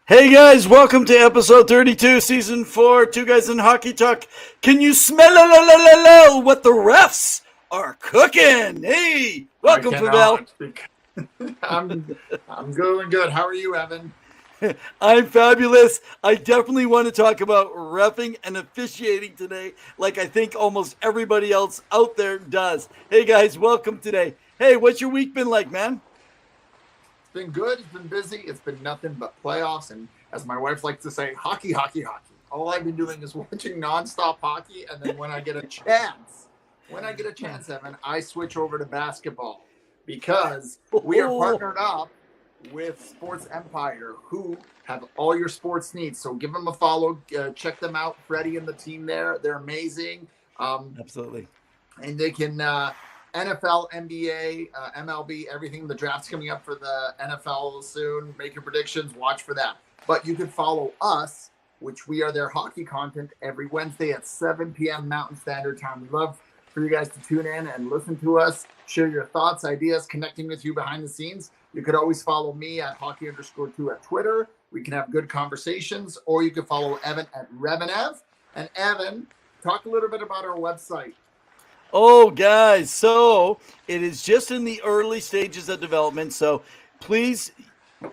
Hey guys, welcome to episode 32, season 4, Two Guys in Hockey Talk. Can you smell what the refs are cooking? Hey, I welcome, Pavel. cannot. I'm doing good. How are you, Evan? I'm fabulous. I definitely want to talk about reffing and officiating today, like I think almost everybody else out there does. Hey guys, welcome today. Hey, what's your week been like, man? It's been good. It's been busy. It's been nothing but playoffs, and as my wife likes to say, hockey, hockey, hockey. All I've been doing is watching nonstop hockey, and then when I get a chance, Evan, I switch over to basketball because we are partnered up with Sports Empire, who have all your sports needs. So give them a follow, check them out. Freddie and the team there, they're amazing. Absolutely. And they can NFL, NBA, MLB, everything. The draft's coming up for the NFL soon. Make your predictions. Watch for that. But you can follow us, which we are their hockey content every Wednesday at 7 p.m. Mountain Standard Time. We love for you guys to tune in and listen to us, share your thoughts, ideas, connecting with you behind the scenes. You could always follow me at hockey_2 at Twitter. We can have good conversations, or you can follow Evan at Revenev. And Evan, talk a little bit about our website. Oh, guys, so it is just in the early stages of development. So please,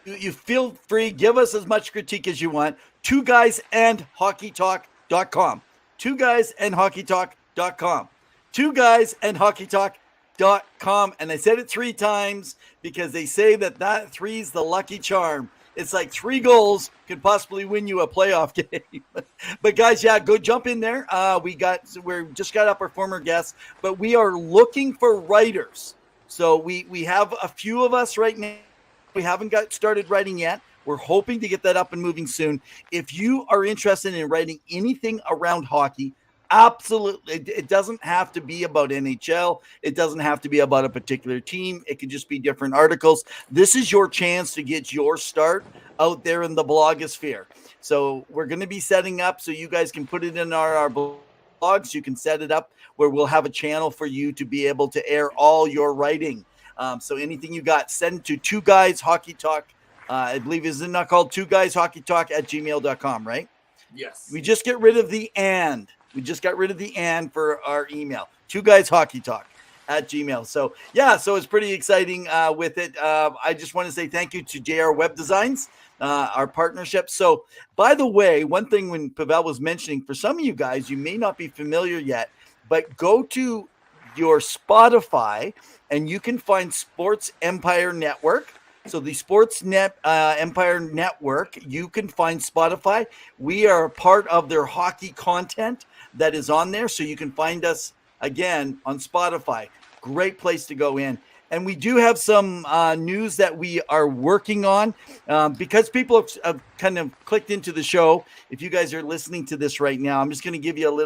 you feel free, give us as much critique as you want. TwoGuysAndHockeyTalk.com. TwoGuysAndHockeyTalk.com. TwoGuysAndHockeyTalk.com. And I said it 3 times because they say that 3 is the lucky charm. It's like 3 goals could possibly win you a playoff game. But guys, yeah, go jump in there. We just got up our former guests, but we are looking for writers. So we have a few of us right now. We haven't got started writing yet. We're hoping to get that up and moving soon. If you are interested in writing anything around hockey, absolutely. It doesn't have to be about NHL. It doesn't have to be about a particular team. It could just be different articles. This is your chance to get your start out there in the blogosphere. So we're going to be setting up so you guys can put it in our blogs. You can set it up where we'll have a channel for you to be able to air all your writing. So anything you got, send to 2guyshockeytalk. I believe is it not called 2guyshockeytalk@gmail.com, right? Yes. We just get rid of the and. We just got rid of the and for our email. 2guyshockeytalk@gmail. So yeah, so it's pretty exciting with it. I just want to say thank you to JR Web Designs, our partnership. So by the way, one thing when Pavel was mentioning, for some of you guys, you may not be familiar yet, but go to your Spotify and you can find Sports Empire Network. So the Sports Empire Network, you can find Spotify. We are a part of their hockey content that is on there. So you can find us, again, on Spotify. Great place to go in. And we do have some news that we are working on because people have kind of clicked into the show. If you guys are listening to this right now, I'm just going to give you a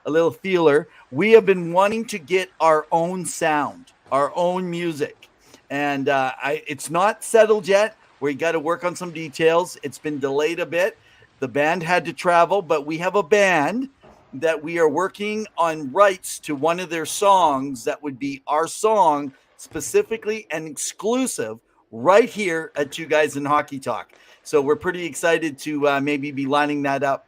little feeler. We have been wanting to get our own sound, our own music. And it's not settled yet. We got to work on some details. It's been delayed a bit. The band had to travel, but we have a band that we are working on rights to one of their songs that would be our song specifically and exclusive right here at Two Guys in Hockey Talk. So we're pretty excited to maybe be lining that up.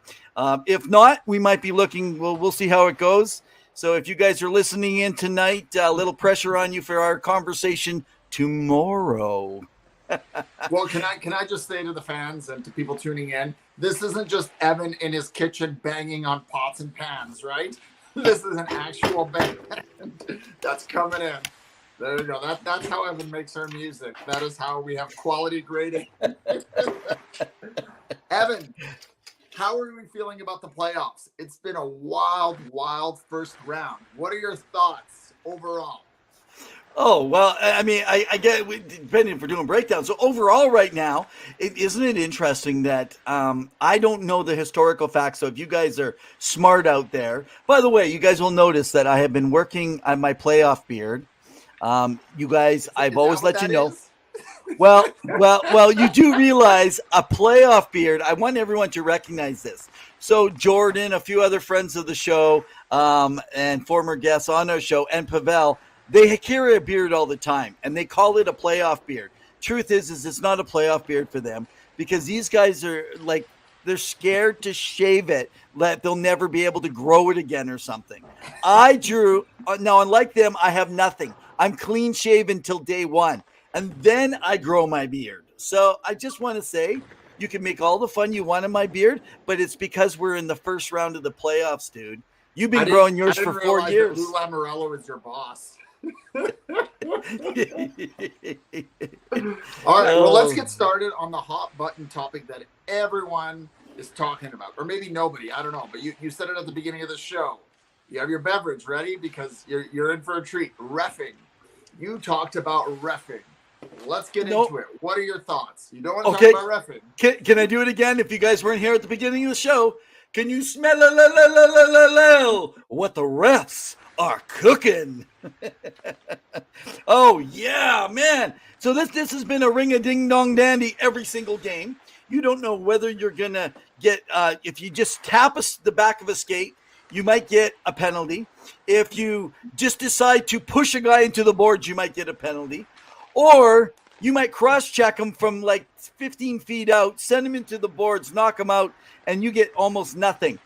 If not, we might be looking. We'll see how it goes. So if you guys are listening in tonight, a little pressure on you for our conversation tomorrow. Well, can I just say to the fans and to people tuning in, this isn't just Evan in his kitchen banging on pots and pans, right? This is an actual band that's coming in. There you go. That's how Evan makes our music. That is how we have quality grading. Evan, how are we feeling about the playoffs? It's been a wild first round. What are your thoughts overall? Oh, well, I mean, I get, depending if we're doing breakdowns. So overall right now, isn't it interesting that I don't know the historical facts. So if you guys are smart out there, by the way, you guys will notice that I have been working on my playoff beard. You guys, I've always let you know. Well, you do realize a playoff beard. I want everyone to recognize this. So Jordan, a few other friends of the show, and former guests on our show, and Pavel, they carry a beard all the time, and they call it a playoff beard. Truth is it's not a playoff beard for them. because these guys are like, they're scared to shave it, they'll never be able to grow it again or something. I drew, now unlike them, I have nothing. I'm clean shaven till day one, and then I grow my beard. So I just want to say, you can make all the fun you want in my beard, but it's because we're in the first round of the playoffs, dude. You've been growing yours for 4 years. Lou Lamoriello is your boss. All right, well, let's get started on the hot button topic that everyone is talking about, or maybe nobody, I don't know, but you said it at the beginning of the show. You have your beverage ready because you're in for a treat. Reffing. You talked about reffing. Let's get into it. What are your thoughts? You don't want to talk about reffing. Can I do it again? If you guys weren't here at the beginning of the show, can you smell what the refs are cooking? Oh yeah, man. So this has been a ring-a-ding-dong dandy every single game. You don't know whether you're gonna get if you just tap the back of a skate, you might get a penalty. If you just decide to push a guy into the boards, you might get a penalty. Or you might cross-check him from like 15 feet out, send him into the boards, knock him out, and you get almost nothing.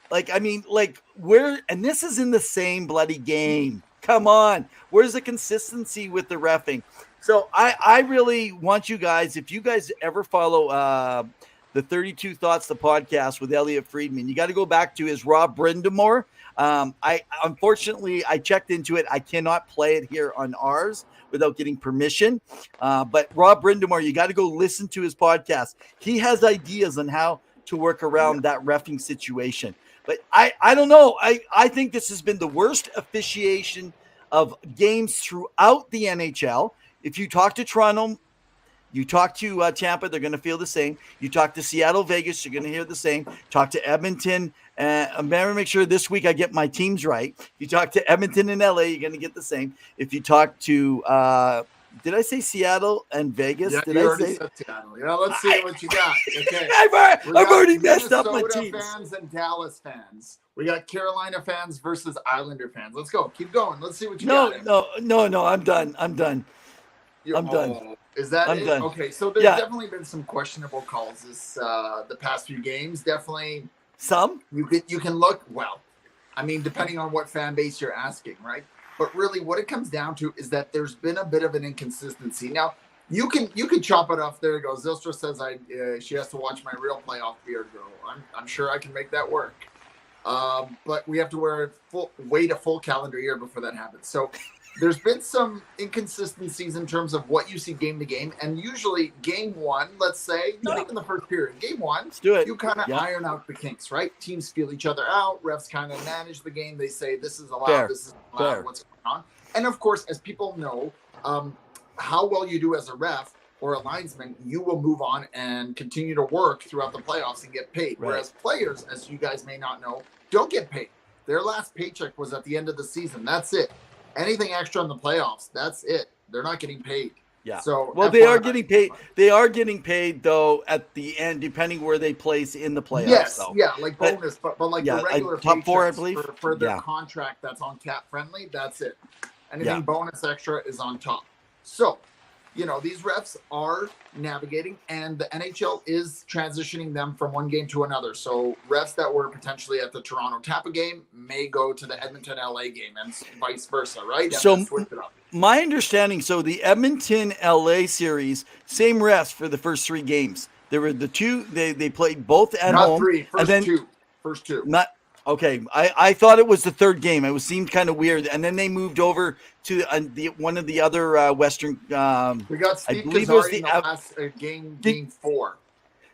Like, I mean, like, where, and this is in the same bloody game. Come on. Where's the consistency with the reffing? So I really want you guys, if you guys ever follow the 32 Thoughts, the podcast with Elliot Friedman, you got to go back to his Rob Brindamore. Unfortunately, I checked into it. I cannot play it here on ours without getting permission. But Rob Brindamore, you got to go listen to his podcast. He has ideas on how to work around that reffing situation. But I don't know. I think this has been the worst officiation of games throughout the NHL. If you talk to Toronto, you talk to Tampa, they're going to feel the same. You talk to Seattle, Vegas, you're going to hear the same. Talk to Edmonton. I'm going to make sure this week I get my teams right. If you talk to Edmonton and LA, you're going to get the same. If you talk to, did I say Seattle and Vegas? Yeah, did you I already say said Seattle? Yeah, let's see what you got. Okay. I've already messed up my Minnesota teams. fans and Dallas fans. We got Carolina fans versus Islander fans. Let's go. Keep going. Let's see what you got. No. I'm done. I'm done. Is that I'm it? done. Okay, so there's definitely been some questionable calls the past few games. Definitely some. You can look, well, I mean, depending on what fan base you're asking, right? But really what it comes down to is that there's been a bit of an inconsistency. Now, you can chop it off. There it goes. Zilstra says she has to watch my real playoff beard grow. I'm sure I can make that work. But we have to wait a full calendar year before that happens. So there's been some inconsistencies in terms of what you see game to game. And usually game one, let's say, not even the first period, game one, let's do it. You kind of iron out the kinks, right? Teams feel each other out. Refs kind of manage the game. They say, this is allowed, this is allowed, what's going on. And of course, as people know, how well you do as a ref or a linesman, you will move on and continue to work throughout the playoffs and get paid. Right. Whereas players, as you guys may not know, don't get paid. Their last paycheck was at the end of the season. That's it. Anything extra in the playoffs, that's it. They're not getting paid. Yeah. So they are getting paid. They are getting paid though at the end, depending where they place in the playoffs. Yes, though. Yeah, like bonus, but like the regular top 4, I believe, for their contract that's on cap friendly. That's it. Anything bonus extra is on top. So, these refs are navigating, and the NHL is transitioning them from one game to another. So refs that were potentially at the Toronto Tampa game may go to the Edmonton LA game, and vice versa, right? So my understanding, the Edmonton LA series, same refs for the first 3 games. There were the 2 they played both at home. Not 3, first two. Not okay. I thought it was the 3rd game. It seemed kind of weird, and then they moved over to one of the other Western. We got Steve Kazari in the last game 4.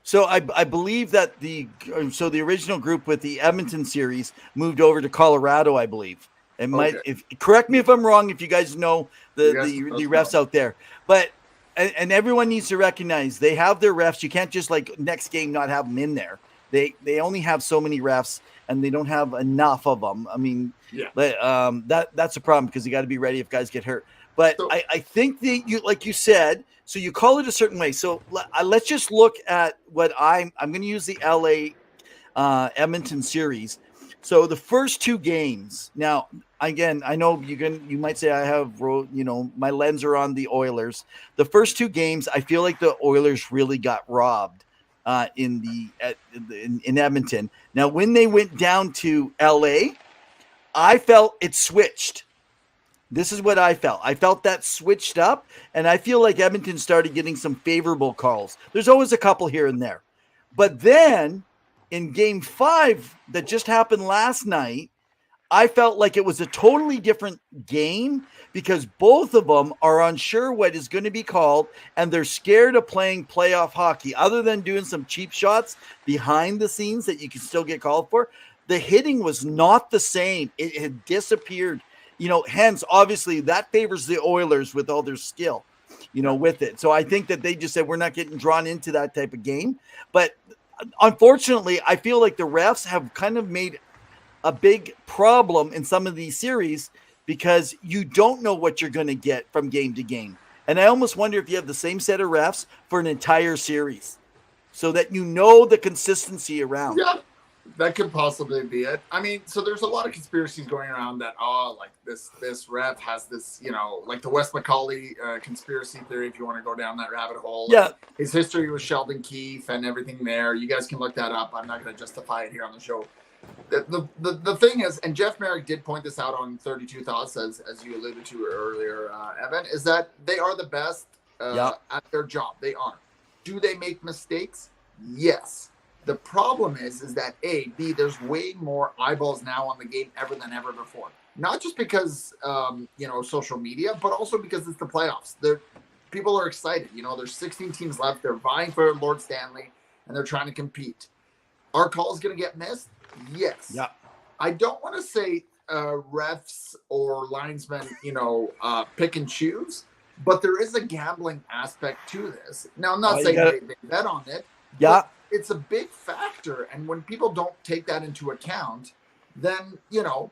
So I believe that the original group with the Edmonton series moved over to Colorado, I believe. It might. Correct me if I'm wrong. If you guys know the refs out there, but and everyone needs to recognize they have their refs. You can't just like next game not have them in there. They only have so many refs, and they don't have enough of them. I mean, that's a problem because you got to be ready if guys get hurt. But I think that you, like you said, so you call it a certain way. So let's just look at what I'm going to use the LA Edmonton series. So the first 2 games. Now again, I know you might say I have, my lens are on the Oilers. The first two games, I feel like the Oilers really got robbed in Edmonton. Now, when they went down to LA, I felt it switched. This is what I felt. I felt that switched up, and I feel like Edmonton started getting some favorable calls. There's always a couple here and there. But then in game 5 that just happened last night, I felt like it was a totally different game because both of them are unsure what is going to be called, and they're scared of playing playoff hockey. Other than doing some cheap shots behind the scenes that you can still get called for, the hitting was not the same. It had disappeared. Hence, obviously, that favors the Oilers with all their skill, with it. So I think that they just said, we're not getting drawn into that type of game. But unfortunately, I feel like the refs have kind of made a big problem in some of these series because you don't know what you're going to get from game to game. And I almost wonder if you have the same set of refs for an entire series so that the consistency around. Yeah. That could possibly be it. I mean, so there's a lot of conspiracies going around that, like this ref has this, like the Wes McCauley conspiracy theory, if you want to go down that rabbit hole. Yeah. His history with Sheldon Keefe and everything there. You guys can look that up. I'm not going to justify it here on the show. The thing is, and Jeff Merrick did point this out on 32 Thoughts, as you alluded to earlier, Evan, is that they are the best at their job. They are. Do they make mistakes? Yes. The problem is that B, there's way more eyeballs now on the game than ever before. Not just because, social media, but also because it's the playoffs. People are excited. There's 16 teams left. They're vying for Lord Stanley, and they're trying to compete. Are calls going to get missed? Yes. Yeah. I don't want to say refs or linesmen, pick and choose, but there is a gambling aspect to this. Now, I'm not saying they bet on it. Yeah. It's a big factor, and when people don't take that into account, then you're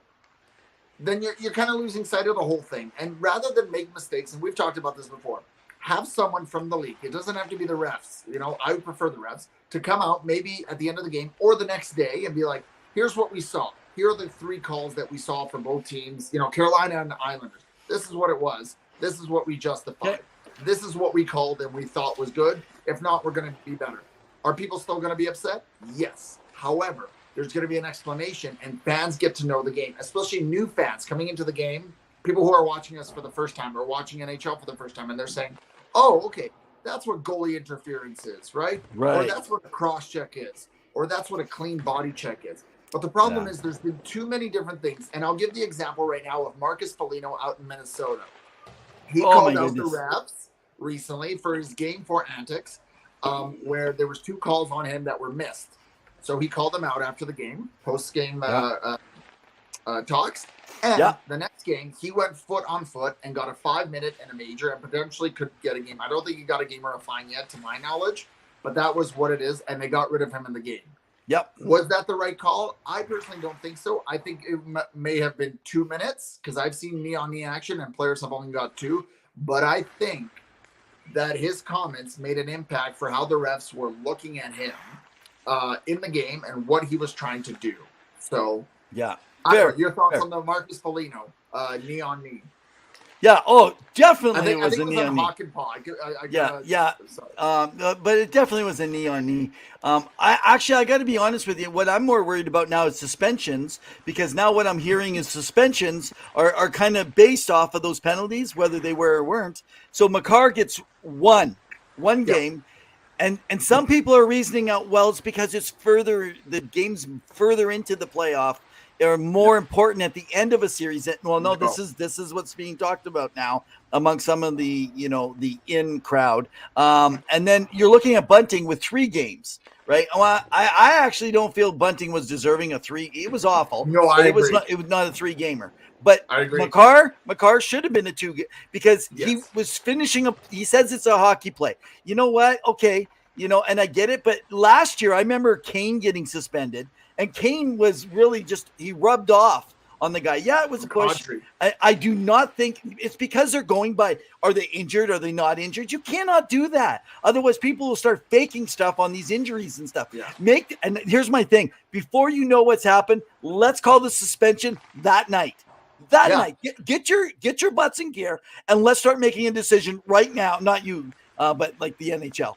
kind of losing sight of the whole thing. And rather than make mistakes, and we've talked about this before, have someone from the league. It doesn't have to be the refs. I would prefer the refs to come out maybe at the end of the game or the next day and be like, "Here's what we saw. Here are the 3 calls that we saw for both teams. Carolina and the Islanders. This is what it was. This is what we justified. Okay. This is what we called and we thought was good. If not, we're going to be better." Are people still going to be upset? Yes. However, there's going to be an explanation, and fans get to know the game, especially new fans coming into the game, people who are watching us for the first time or watching NHL for the first time, and they're saying, oh, okay, that's what goalie interference is, right? Or that's what a cross-check is, or that's what a clean body check is. But the problem is there's been too many different things, and I'll give the example right now of Marcus Foligno out in Minnesota. He called out the refs recently for his Game 4 antics, where there was 2 calls on him that were missed. So he called them out after the game, post-game talks. And the next game, he went foot on foot and got a 5-minute and a major and potentially could get a game. I don't think he got a game or a fine yet, to my knowledge, but that was what it is, and they got rid of him in the game. Yep. Was that the right call? I personally don't think so. I think it may have been 2 minutes because I've seen knee-on-knee action and players have only got 2. But I think that his comments made an impact for how the refs were looking at him in the game and what he was trying to do. So, your thoughts on the Marcus Foligno knee on knee? Yeah. Oh, definitely. I think it was a hawk and paw. But it definitely was a knee on knee. I got to be honest with you. What I'm more worried about now is suspensions, because now what I'm hearing is suspensions are kind of based off of those penalties, whether they were or weren't. So Makar gets one game. And some people are reasoning out, well, it's because the game's further into the playoff. Are more important at the end of a series. This is what's being talked about now among some of the in crowd. And then you're looking at Bunting with 3 games, right? Well, I actually don't feel Bunting was deserving of 3. It was awful. No, I agree. It was not a 3-gamer. But I agree. Makar should have been a 2 because he was finishing up. He says it's a hockey play. You know what? Okay. And I get it. But last year, I remember Kane getting suspended. And Kane was really he rubbed off on the guy. Yeah, it was a push. I do not think it's because they're going by, are they injured? Are they not injured? You cannot do that. Otherwise, people will start faking stuff on these injuries and stuff. Yeah. And here's my thing. Before you know what's happened, let's call the suspension that night. that night, get your butts in gear and let's start making a decision right now. Not you, but like the NHL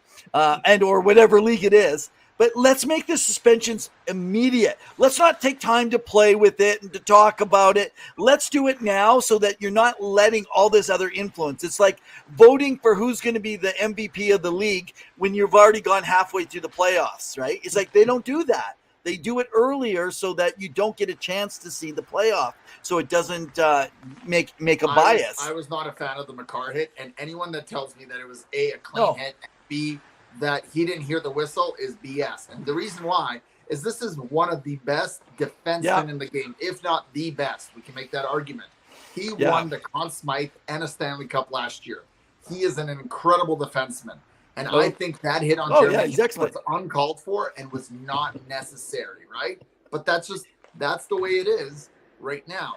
and or whatever league it is. But let's make the suspensions immediate. Let's not take time to play with it and to talk about it. Let's do it now so that you're not letting all this other influence. It's like voting for who's going to be the MVP of the league when you've already gone halfway through the playoffs, right? It's like they don't do that. They do it earlier so that you don't get a chance to see the playoff, so it doesn't make a bias. I was not a fan of the Makar hit, and anyone that tells me that it was a clean hit, and B, that he didn't hear the whistle is BS. And the reason why is this is one of the best defensemen in the game, if not the best. We can make that argument. He won the Conn Smythe and a Stanley Cup last year. He is an incredible defenseman. And I think that hit on Jeremy was uncalled for and was not necessary, right? But that's the way it is right now.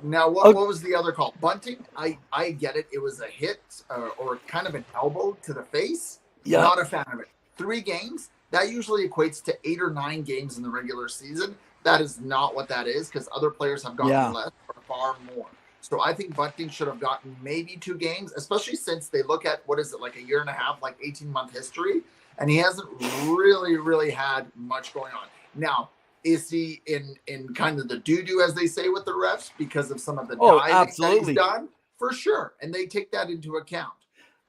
Now, what was the other call? Bunting? I get it. It was a hit or kind of an elbow to the face. Yeah. Not a fan of it. 3 games, that usually equates to 8 or 9 games in the regular season. That is not what that is because other players have gotten less or far more. So I think Bunting should have gotten maybe 2 games, especially since they look at, what is it, like a year and a half, like 18-month history, and he hasn't really had much going on. Now, is he in kind of the doo-doo, as they say, with the refs because of some of the diving that he's done? For sure, and they take that into account.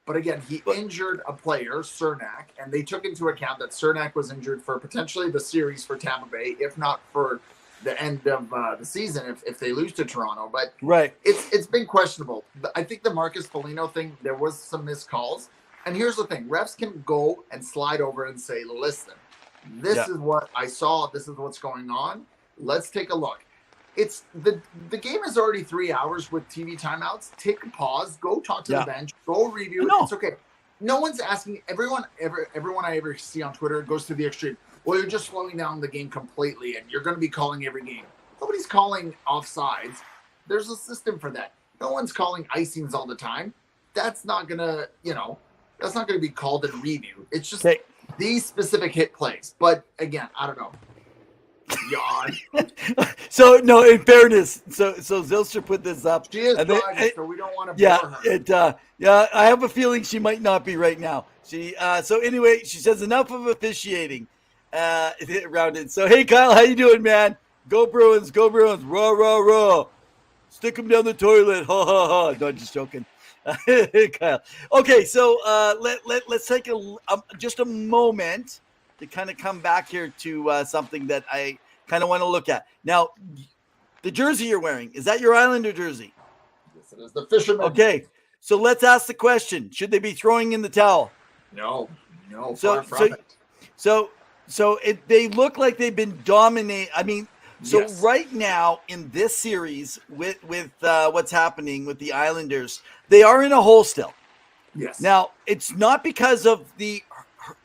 But again, he injured a player, Cernak, and they took into account that Cernak was injured for potentially the series for Tampa Bay, if not for the end of the season if they lose to Toronto. But it's been questionable. I think the Marcus Foligno thing, there was some missed calls. And here's the thing. Refs can go and slide over and say, listen, this is what I saw. This is what's going on. Let's take a look. It's the game is already 3 hours with TV timeouts. Take a pause. Go talk to the bench. Go review it. It's okay. No one's asking. Everyone I ever see on Twitter goes to the extreme. Well, you're just slowing down the game completely, and you're going to be calling every game. Nobody's calling offsides. There's a system for that. No one's calling icings all the time. That's not gonna, that's not gonna be called in review. It's just these specific hit plays. But again, I don't know. Yawn. So no, in fairness, so Zilster put this up. She is driving, so we don't want to bore her. I have a feeling she might not be right now. So anyway, she says enough of officiating. Around it. So hey, Kyle, how you doing, man? Go Bruins, raw, raw, raw. Stick them down the toilet, ha ha ha. No, just joking. Kyle. Okay, so let's take just a moment to kind of come back here to something that I kind of want to look at. Now, the jersey you're wearing, is that your Islander jersey? Yes, it is. The fisherman. Okay, so let's ask the question: should they be throwing in the towel? No, far from it. So they look like they've been dominating. I mean, right now in this series with what's happening with the Islanders, they are in a hole still. Yes. Now, it's not because of the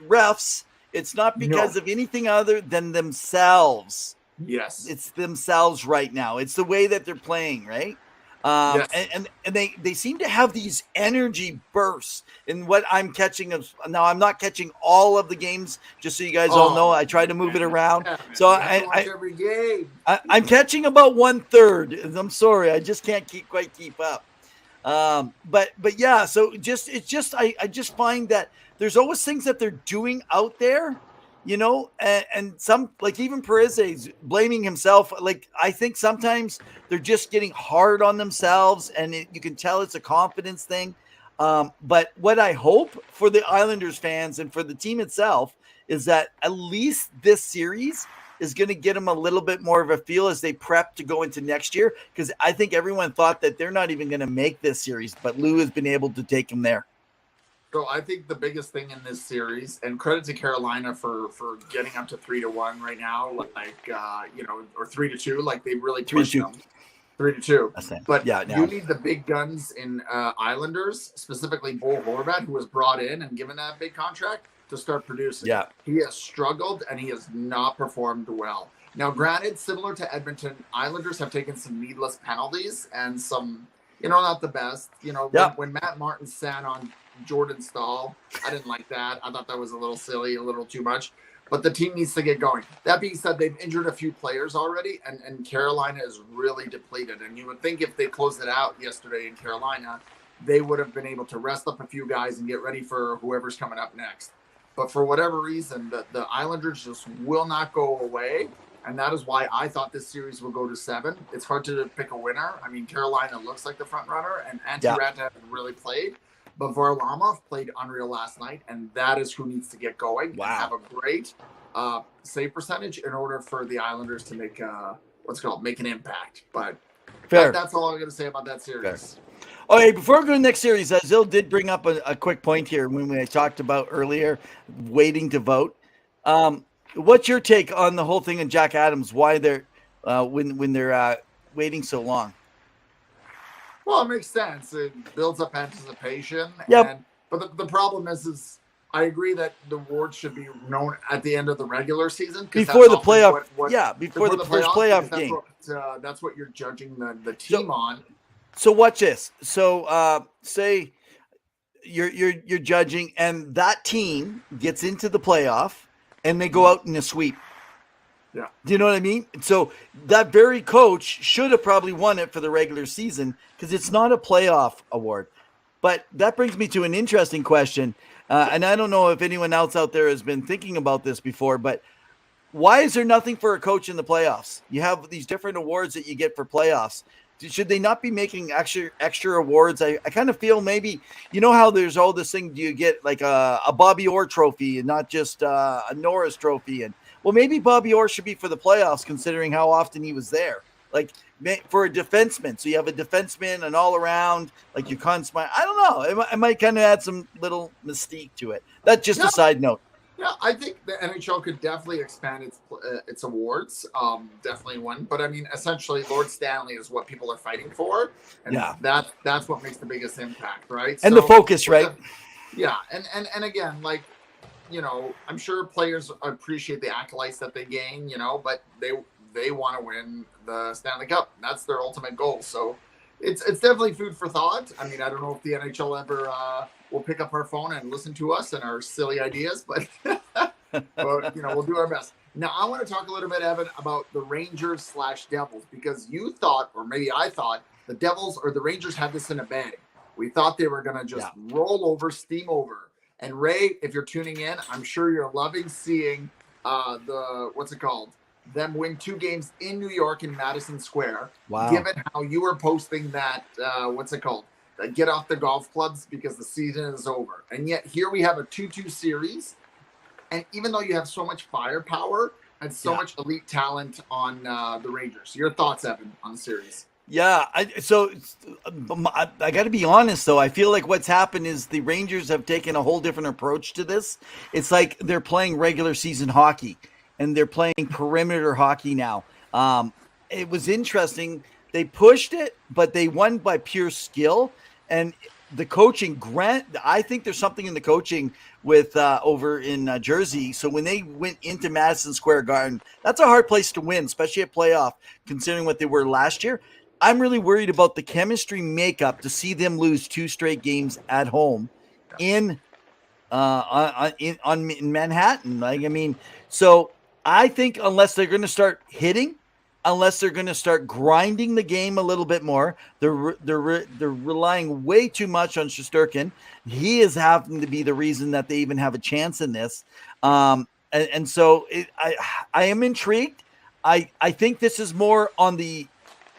refs. It's not because of anything other than themselves. Yes. It's themselves right now. It's the way that they're playing, right? And they seem to have these energy bursts in what I'm catching of now. I'm not catching all of the games, just so you guys all know. I try to move it around. So every game. I'm catching about 1/3. I'm sorry, I just can't quite keep up. But yeah, so I just find that there's always things that they're doing out there, and some, like even Parise blaming himself. Like, I think sometimes they're just getting hard on themselves, and you can tell it's a confidence thing. But what I hope for the Islanders fans and for the team itself is that at least this series is going to get them a little bit more of a feel as they prep to go into next year. Because I think everyone thought that they're not even going to make this series, but Lou has been able to take them there. So I think the biggest thing in this series, and credit to Carolina for getting up to 3-1 right now, or 3-2, like they really pushed them. 3-2. But you need the big guns in Islanders, specifically Bo Horvat, who was brought in and given that big contract to start producing. Yeah. He has struggled and he has not performed well. Now, granted, similar to Edmonton, Islanders have taken some needless penalties and some, not the best. When Matt Martin sat on Jordan Stahl, I didn't like that. I thought that was a little silly, a little too much. but the team needs to get going. That being said, they've injured a few players already, and Carolina is really depleted. And you would think if they closed it out yesterday in Carolina, they would have been able to rest up a few guys and get ready for whoever's coming up next. But for whatever reason, the Islanders just will not go away. And that is why I thought this series will go to 7. It's hard to pick a winner. I mean, Carolina looks like the front runner, and Antti Raanta hasn't really played. But Varlamov played unreal last night, and that is who needs to get going and have a great save percentage in order for the Islanders to make make an impact. But that's all I'm going to say about that series. Fair. Okay, before we go to the next series, Zil did bring up a quick point here when we talked about earlier waiting to vote. What's your take on the whole thing in Jack Adams? Why they're when they're waiting so long? Well, it makes sense. It builds up anticipation. Yep. But the problem is I agree that the awards should be known at the end of the regular season. Before the playoff. Before the first playoff game. That's what you're judging the team on. So watch this. So say you're judging, and that team gets into the playoff, and they go out in a sweep. Yeah. Do you know what I mean? So that very coach should have probably won it for the regular season because it's not a playoff award. But that brings me to an interesting question. And I don't know if anyone else out there has been thinking about this before, but why is there nothing for a coach in the playoffs? You have these different awards that you get for playoffs. Should they not be making extra awards? I kind of feel maybe, you know how there's all this thing, do you get like a Bobby Orr trophy and not just a Norris trophy? And well, maybe Bobby Orr should be for the playoffs considering how often he was there. Like for a defenseman. So you have a defenseman and all around, like you can't smile. I don't know. It might kind of add some little mystique to it. That's just a side note. Yeah, I think the NHL could definitely expand its awards. Definitely one. But I mean, essentially, Lord Stanley is what people are fighting for. And that's what makes the biggest impact, right? And so, the focus, right? And again, like, you know, I'm sure players appreciate the accolades that they gain, you know, but they want to win the Stanley Cup. That's their ultimate goal. So it's definitely food for thought. I mean, I don't know if the NHL ever will pick up our phone and listen to us and our silly ideas, but you know, we'll do our best. Now, I want to talk a little bit, Evan, about the Rangers/Devils, because you thought, or maybe I thought, the Devils or the Rangers had this in a bag. We thought they were going to just roll over, steam over. And Ray, if you're tuning in, I'm sure you're loving seeing them win 2 games in New York in Madison Square. Wow. Given how you were posting that, get off the golf clubs because the season is over. And yet here we have a 2-2 series. And even though you have so much firepower and so much elite talent on the Rangers, your thoughts, Evan, on the series? Yeah, I got to be honest, though. I feel like what's happened is the Rangers have taken a whole different approach to this. It's like they're playing regular season hockey, and they're playing perimeter hockey now. It was interesting. They pushed it, but they won by pure skill. And the coaching, I think there's something in the coaching with over in Jersey. So when they went into Madison Square Garden, that's a hard place to win, especially at playoff, considering what they were last year. I'm really worried about the chemistry makeup to see them lose 2 straight games at home in Manhattan. Like, I mean, so I think unless they're going to start hitting, unless they're going to start grinding the game a little bit more, they're relying way too much on Shesterkin. He is having to be the reason that they even have a chance in this. And so I am intrigued. I think this is more on the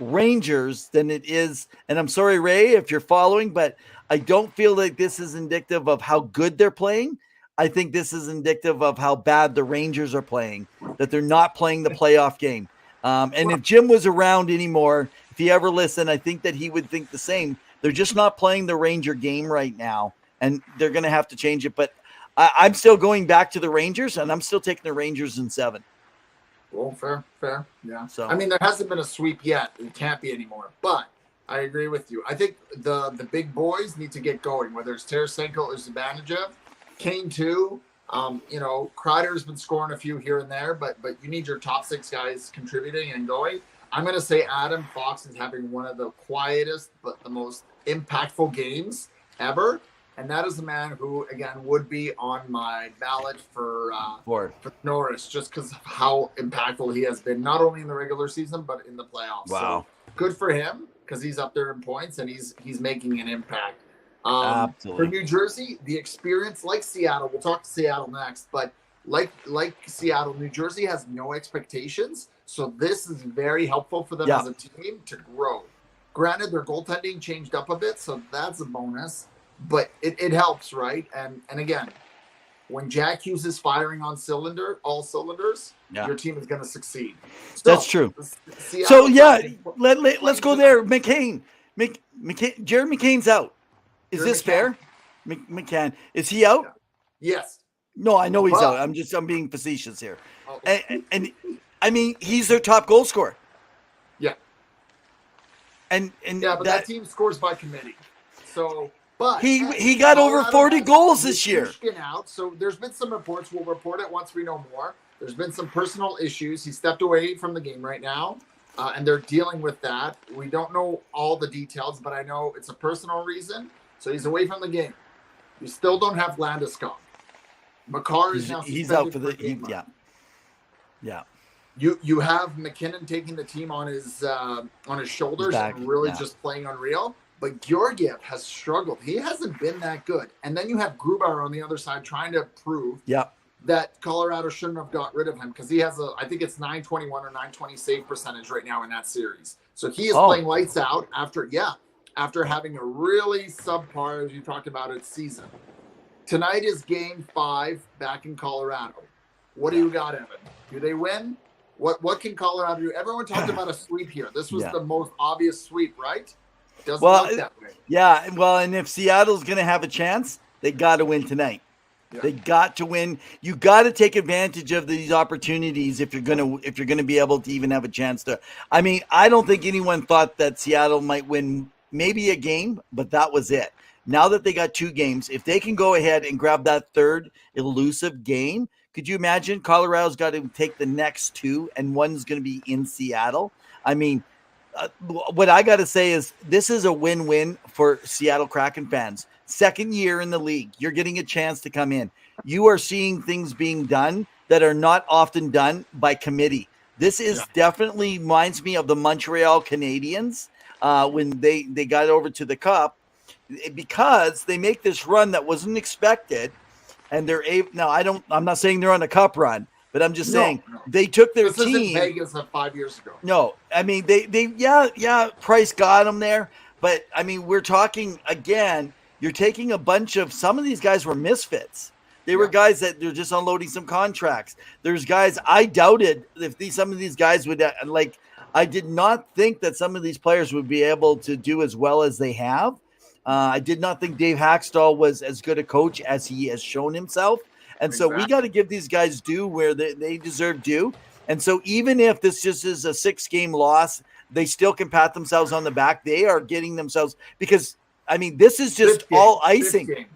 Rangers than it is, and I'm sorry, Ray, if you're following, but I don't feel like this is indicative of how good they're playing. I think this is indicative of how bad the Rangers are playing, that they're not playing the playoff game. And if Jim was around anymore, if he ever listened, I think that he would think the same. They're just not playing the Ranger game right now, and they're going to have to change it. But I'm still going back to the Rangers, and I'm still taking the Rangers in 7. Well, fair. Yeah. So I mean, there hasn't been a sweep yet. It can't be anymore. But I agree with you. I think the big boys need to get going, whether it's Tarasenko or Zibanejad. Kane too. You know, Kreider's been scoring a few here and there, but you need your top 6 guys contributing and going. I'm going to say Adam Fox is having one of the quietest but the most impactful games ever. And that is a man who, again, would be on my ballot for Norris, just because of how impactful he has been, not only in the regular season, but in the playoffs. Wow. So good for him, because he's up there in points and he's making an impact. Absolutely. For New Jersey, the experience, like Seattle, we'll talk to Seattle next, but like Seattle, New Jersey has no expectations. So this is very helpful for them as a team to grow. Granted, their goaltending changed up a bit, so that's a bonus, but it helps, right? And again, when Jack Hughes is firing on all cylinders, your team is going to succeed. So, that's true. So let's go there. McCann, Jared McCann's out. Is this fair? McCann, is he out? Yes. No, I know he's out. I'm being facetious here. And I mean, he's their top goal scorer. Yeah. And but that team scores by committee. So, but he got over 40 goals this year. Out. So there's been some reports. We'll report it once we know more. There's been some personal issues. He stepped away from the game right now, and they're dealing with that. We don't know all the details, but I know it's a personal reason. So he's away from the game. You still don't have Landeskog. Makar is now he's out for the yeah. You have McKinnon taking the team on his shoulders and really just playing unreal. But Georgiev has struggled. He hasn't been that good. And then you have Grubauer on the other side trying to prove that Colorado shouldn't have got rid of him, because he has I think it's 921 or 920 save percentage right now in that series. So he is playing lights out after having a really subpar, as you talked about it, season. Tonight is game 5 back in Colorado. What do you got, Evan? Do they win? What can Colorado do? Everyone talked about a sweep here. This was the most obvious sweep, right? Doesn't look that way. Yeah, well, and if Seattle's going to have a chance, they got to win tonight. Yeah. They got to win. You got to take advantage of these opportunities if you're going to be able to even have a chance to. I mean, I don't think anyone thought that Seattle might win maybe a game, but that was it. Now that they got 2 games, if they can go ahead and grab that third elusive game, could you imagine Colorado's got to take the next 2 and one's going to be in Seattle? I mean, what I got to say is this is a win-win for Seattle Kraken fans. Second year in the league, you're getting a chance to come in. You are seeing things being done that are not often done by committee. This is definitely reminds me of the Montreal Canadiens when they got over to the Cup, because they make this run that wasn't expected, and they're able. Now, I'm not saying they're on a Cup run, but I'm just saying they took their team. This isn't Vegas of 5 years ago. No, I mean they Price got them there, but I mean we're talking again. You're taking a bunch of some of these guys were misfits. They were guys that they're just unloading some contracts. There's guys I doubted if some of these guys would like. I did not think that some of these players would be able to do as well as they have. I did not think Dave Hackstall was as good a coach as he has shown himself. And so we got to give these guys due where they deserve due. And so even if this just is a 6-game loss, they still can pat themselves on the back. They are getting themselves, because, I mean, this is just all icing.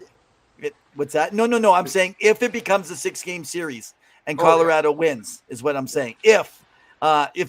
What's that? No. I'm saying if it becomes a 6-game series and Colorado wins is what I'm saying. If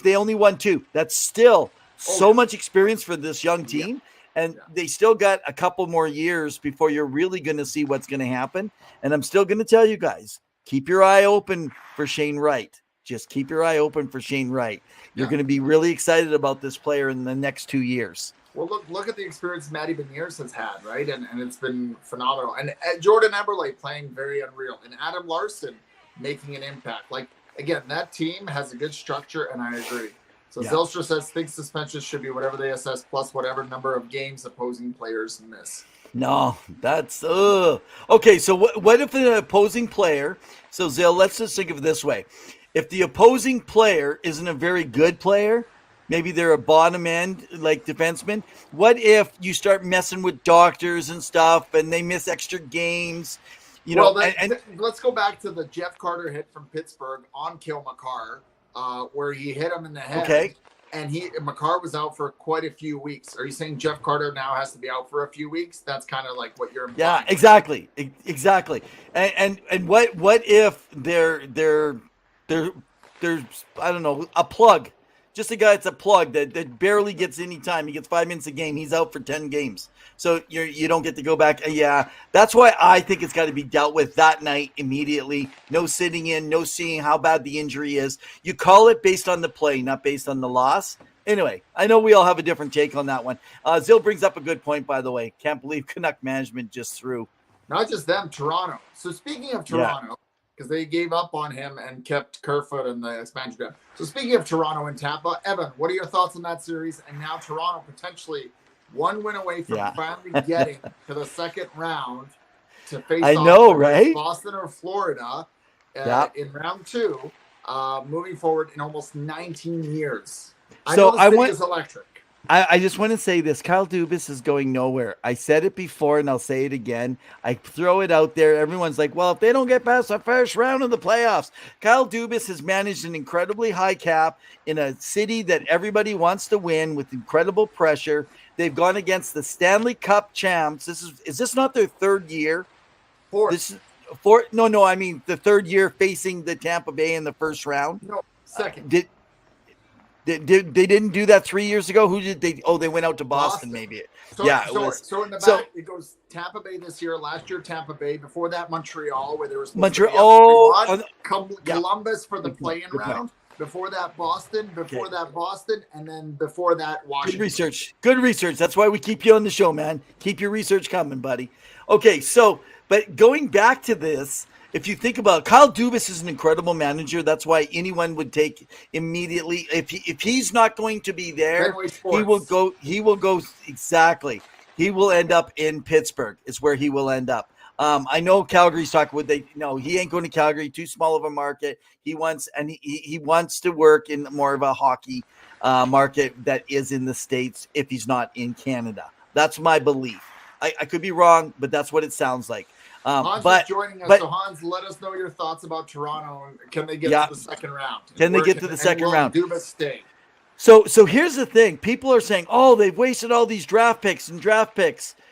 they only won 2, that's still so much experience for this young team. And they still got a couple more years before you're really going to see what's going to happen. And I'm still going to tell you guys, keep your eye open for Shane Wright. Just keep your eye open for Shane Wright. You're going to be really excited about this player in the next 2 years. Well, look at the experience Matty Beniers has had, right? And it's been phenomenal. And Jordan Eberle playing very unreal. And Adam Larson making an impact. Like, again, that team has a good structure, and I agree. So Zylstra says think suspensions should be whatever they assess plus whatever number of games opposing players miss. No, that's okay. So what if an opposing player? So Zill, let's just think of it this way: if the opposing player isn't a very good player, maybe they're a bottom end like defenseman. What if you start messing with doctors and stuff, and they miss extra games? You know, let's go back to the Jeff Carter hit from Pittsburgh on Kale McCarr. Where he hit him in the head, and McCarr was out for quite a few weeks. Are you saying Jeff Carter now has to be out for a few weeks? That's kind of like what you're implying. Yeah, exactly. And what if they're I don't know, a plug Just a guy that's a plug that barely gets any time. He gets 5 minutes a game. He's out for 10 games. So you don't get to go back. Yeah, that's why I think it's got to be dealt with that night immediately. No sitting in, no seeing how bad the injury is. You call it based on the play, not based on the loss. Anyway, I know we all have a different take on that one. Zill brings up a good point, by the way. Can't believe Canuck management just threw. Not just them, Toronto. So speaking of Toronto, because they gave up on him and kept Kerfoot in the expansion draft. So speaking of Toronto and Tampa, Evan, what are your thoughts on that series? And now Toronto potentially one win away from finally getting to the second round to face Boston or Florida in round 2, moving forward in almost 19 years. I know the city is electric. I just want to say this. Kyle Dubas is going nowhere. I said it before and I'll say it again. I throw it out there. Everyone's like, well, if they don't get past the first round of the playoffs, Kyle Dubas has managed an incredibly high cap in a city that everybody wants to win with incredible pressure. They've gone against the Stanley Cup champs. Is this not their third year? Fourth. No, I mean the third year facing the Tampa Bay in the first round. No, second. They didn't do that 3 years ago? Who did they? Oh, they went out to Boston. Maybe. So in the back, it goes Tampa Bay this year. Last year, Tampa Bay. Before that, Montreal, where there was Columbus for the play-in round. Before that, Boston. Before that, Boston. And then before that, Washington. Good research. That's why we keep you on the show, man. Keep your research coming, buddy. Okay, so, but going back to this, if you think about it, Kyle Dubas is an incredible manager. That's why anyone would take immediately. If he's not going to be there, he will go exactly. He will end up in Pittsburgh. Is where he will end up. I know Calgary's talking with he ain't going to Calgary, too small of a market. He wants to work in more of a hockey market that is in the States if he's not in Canada. That's my belief. I could be wrong, but that's what it sounds like. Hans is joining us. So Hans, let us know your thoughts about Toronto. Can they get to the second round? Can they get to the second round? Dubas stay. So here's the thing. People are saying, oh, they've wasted all these draft picks.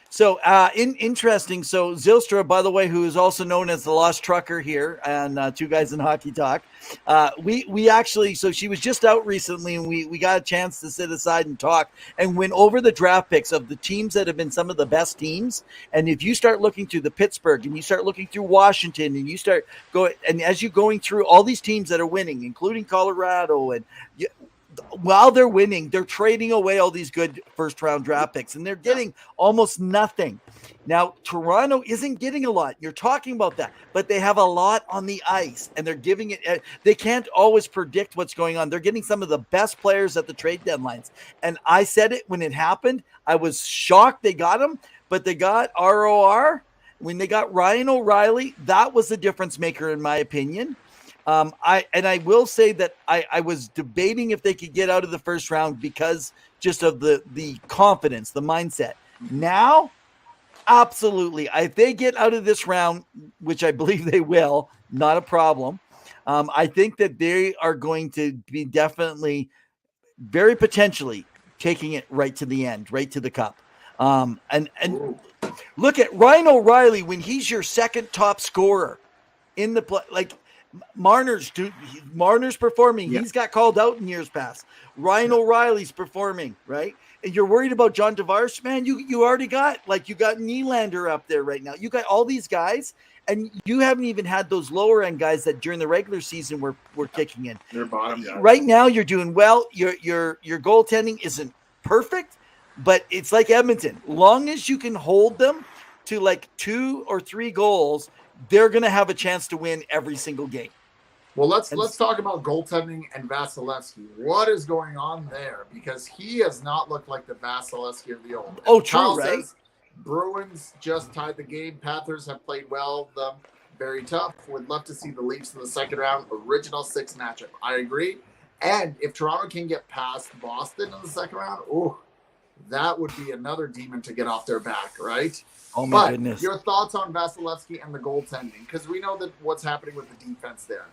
So interesting. So Zylstra, by the way, who is also known as the Lost Trucker here and Two Guys in Hockey Talk, we actually, so she was just out recently and we got a chance to sit aside and talk and went over the draft picks of the teams that have been some of the best teams. And if you start looking through the Pittsburgh and you start looking through Washington and you start going, and as you're going through all these teams that are winning, including Colorado, and while they're winning, they're trading away all these good first-round draft picks, and they're getting almost nothing. Now, Toronto isn't getting a lot. You're talking about that, but they have a lot on the ice, and they're giving it. They can't always predict what's going on. They're getting some of the best players at the trade deadlines, and I said it when it happened. I was shocked they got him, but they got ROR. When they got Ryan O'Reilly, that was the difference maker, in my opinion. I will say that I was debating if they could get out of the first round because just of the confidence, the mindset. Now, absolutely. If they get out of this round, which I believe they will, not a problem. I think that they are going to be definitely very potentially taking it right to the end, right to the cup. And look at Ryan O'Reilly when he's your second top scorer in the play, like Marner's performing. Yeah. He's got called out in years past. Ryan O'Reilly's performing, right? And you're worried about John Tavares, man. You already got, like, you got Nylander up there right now. You got all these guys, and you haven't even had those lower end guys that during the regular season were kicking in. They're bottom guys. Right now, you're doing well. Your goaltending isn't perfect, but it's like Edmonton. Long as you can hold them to like 2 or 3 goals, they're going to have a chance to win every single game. Well, let's talk about goaltending and Vasilevsky. What is going on there? Because he has not looked like the Vasilevsky of the old. Oh, true, right? Bruins just tied the game. Panthers have played well. Them very tough. Would love to see the Leafs in the second round. Original 6 matchup. I agree. And if Toronto can get past Boston in the second round, that would be another demon to get off their back, right? Oh, my goodness. Your thoughts on Vasilevsky and the goaltending? Because we know that what's happening with the defense there.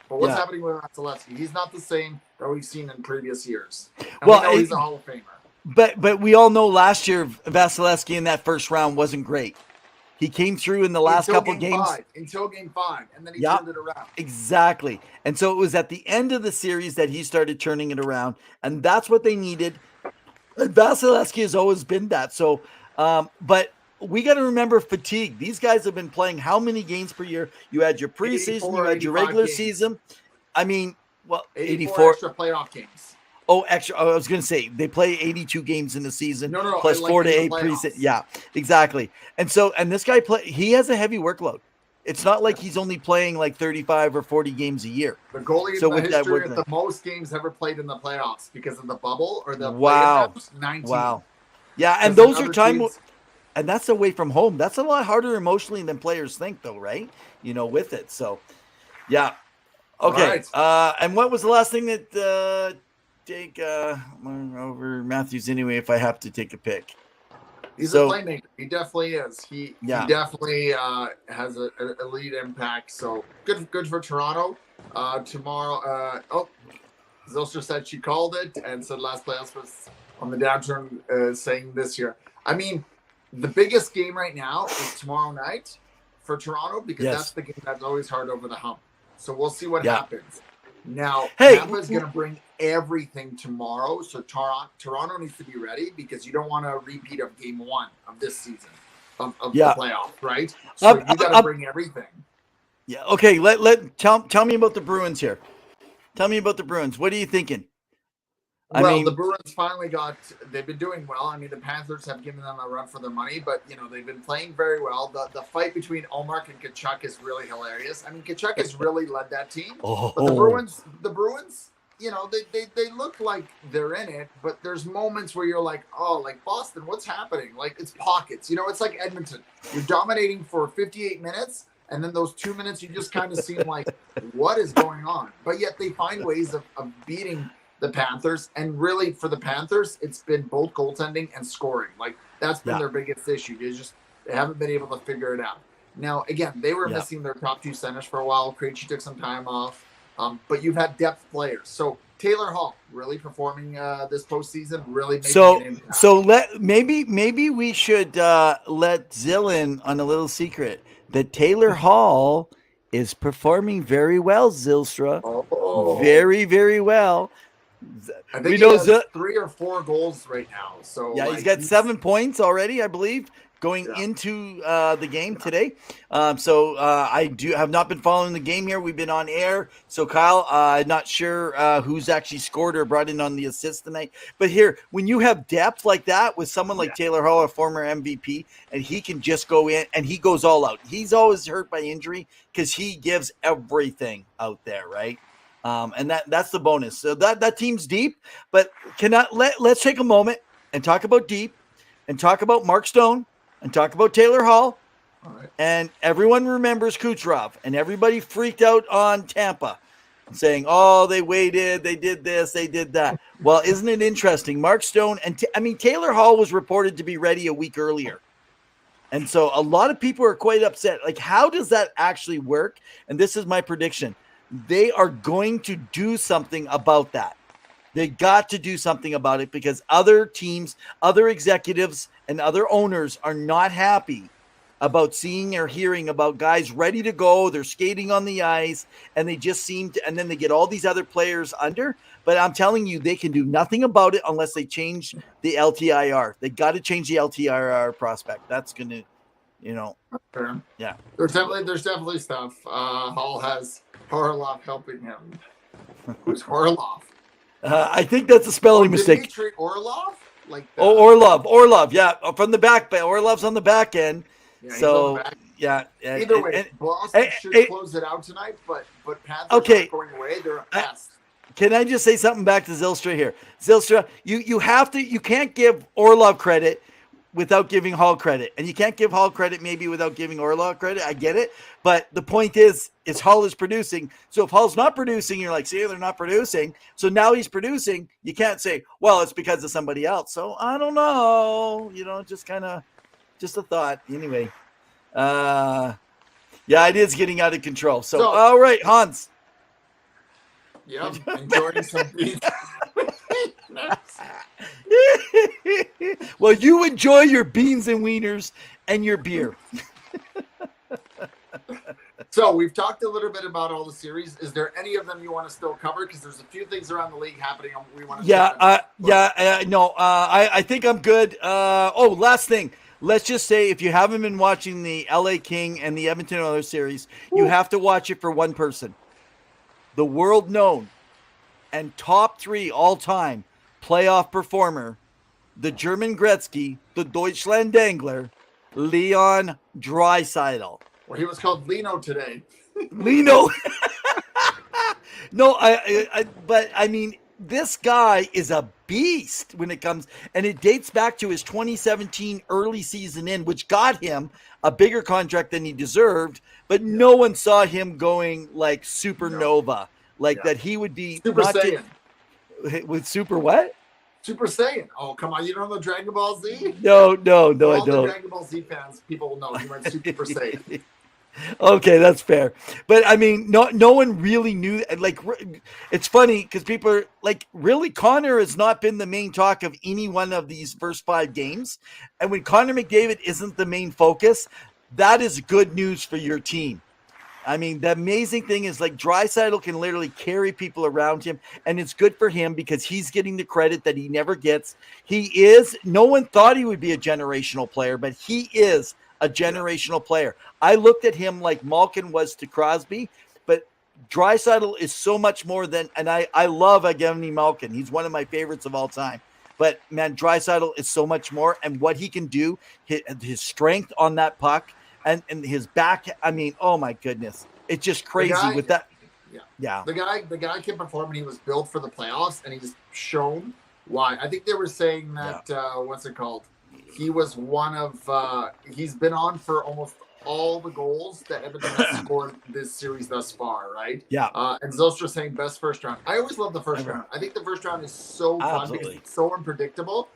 But what's happening with Vasilevsky? He's not the same that we've seen in previous years. And we know he's a Hall of Famer. But we all know last year Vasilevsky in that first round wasn't great. He came through in the last couple games. Until game 5, and then he turned it around. Exactly. And so it was at the end of the series that he started turning it around, and that's what they needed. And Vasilevsky has always been that. So, but we got to remember fatigue. These guys have been playing how many games per year? You had your preseason, you had your regular season. I mean, well, 84 extra playoff games. Oh, extra. I was going to say they play 82 games in the season, no, plus 4 to 8 preseason. Yeah, exactly. And so, and this guy he has a heavy workload. It's not like he's only playing like 35 or 40 games a year. The goalie in the history of the most games ever played in the playoffs because of the bubble or the play-ins, 19. Wow. Yeah, and those are and that's away from home. That's a lot harder emotionally than players think, though, right? With it. So, yeah. Okay. Right. And what was the last thing that Jake over Matthews anyway? If I have to take a pick, he's a playmaker. He definitely is. He definitely has a lead impact. So good for Toronto. Tomorrow. Zylstra said she called it and said last playoffs was on the downturn. Saying this year. I mean, the biggest game right now is tomorrow night for Toronto because that's the game that's always hard over the hump. So we'll see what happens. Now, Tampa's going to bring everything tomorrow. So Toronto needs to be ready because you don't want a repeat of game 1 of this season of the playoff, right? So you got to bring everything. Yeah. Okay. Tell me about the Bruins here. Tell me about the Bruins. What are you thinking? The Bruins finally they've been doing well. I mean, the Panthers have given them a run for their money, but, they've been playing very well. The fight between Ullmark and Tkachuk is really hilarious. I mean, Tkachuk has really led that team. But the Bruins, they look like they're in it, but there's moments where you're like, oh, like Boston, what's happening? Like, it's pockets. It's like Edmonton. You're dominating for 58 minutes, and then those 2 minutes, you just kind of seem like, what is going on? But yet they find ways of beating the Panthers, and really for the Panthers, it's been both goaltending and scoring. Like that's been their biggest issue. They haven't been able to figure it out. Now, again, they were missing their top 2 centers for a while. Krejci took some time off, but you've had depth players. So Taylor Hall really performing this postseason, really making an impact. So maybe we should let Zill in on a little secret that Taylor Hall is performing very well, Zylstra. Very, very well. I think he has 3 or 4 goals right now. So he's got 7 points already, I believe, going into the game today. So I have not been following the game here. We've been on air. So Kyle, I'm not sure who's actually scored or brought in on the assist tonight. But here, when you have depth like that with someone like Taylor Hall, a former MVP, and he can just go in and he goes all out. He's always hurt by injury because he gives everything out there, right? And that's the bonus. So that team's deep, but let's take a moment and talk about deep and talk about Mark Stone and talk about Taylor Hall. All right. And everyone remembers Kucherov, and everybody freaked out on Tampa saying, oh, they waited, they did this, they did that. Well, isn't it interesting? Mark Stone and Taylor Hall was reported to be ready a week earlier. And so a lot of people are quite upset. Like, how does that actually work? And this is my prediction. They are going to do something about that. They got to do something about it because other teams, other executives, and other owners are not happy about seeing or hearing about guys ready to go. They're skating on the ice, and they just seem to, and then they get all these other players under. But I'm telling you, they can do nothing about it unless they change the LTIR. They got to change the LTIR prospect. That's going to, Sure. Yeah. There's definitely stuff. Hall has Horloff helping him. Who's Horloff? I think that's a spelling mistake. Dmitry Orlov? Orlov, yeah, from the back. Orlov's on the back end. Yeah, so yeah. Either way, Boston should close it out tonight. But Panthers aren't going away. They're a pest. Can I just say something back to Zylstra here? Zylstra, you can't give Orlov credit without giving Hall credit. And you can't give Hall credit maybe without giving Orlov credit. I get it. But the point is Hall is producing. So if Hall's not producing, you're like, see, they're not producing. So now he's producing. You can't say, well, it's because of somebody else. So I don't know. Just a thought. Anyway. It is getting out of control. So all right, Hans. Yeah, enjoying some beans. Well, you enjoy your beans and wieners and your beer. So we've talked a little bit about all the series. Is there any of them you want to still cover? Because there's a few things around the league happening. We want to. I think I'm good. Last thing. Let's just say if you haven't been watching the LA King and the Edmonton Oilers series, you have to watch it for one person. The world known and top 3 all-time playoff performer, the German Gretzky, the Deutschland Dangler, Leon Draisaitl. Well, he was called Lino today. Lino. No, but I mean, this guy is a beast when it comes, and it dates back to his 2017 early season in, which got him a bigger contract than he deserved, but no one saw him going like supernova, that he would be Super Saiyan. With super what? Super Saiyan. Oh, come on. You don't know Dragon Ball Z? No, I don't. All the Dragon Ball Z fans, people will know he went Super Saiyan. Okay, that's fair. But I mean, no one really knew. Like, it's funny because people are like, really, Connor has not been the main talk of any one of these first 5 games. And when Connor McDavid isn't the main focus, that is good news for your team. I mean, the amazing thing is like Draisaitl can literally carry people around him, and it's good for him because he's getting the credit that he never gets. No one thought he would be a generational player, but he is a generational player. I looked at him like Malkin was to Crosby, but Draisaitl is so much more than, and I love Evgeny Malkin. He's one of my favorites of all time. But man, Draisaitl is so much more, and what he can do, his strength on that puck, and his back. I mean, oh my goodness, it's just crazy with that. Yeah. The guy can perform, and he was built for the playoffs, and he's shown why. I think they were saying that what's it called? He was one of he's been on for almost all the goals that Edmonton has scored this series thus far, right? Yeah. And Zostra saying best first round. I always love the first round. I think the first round is so fun because it's so unpredictable,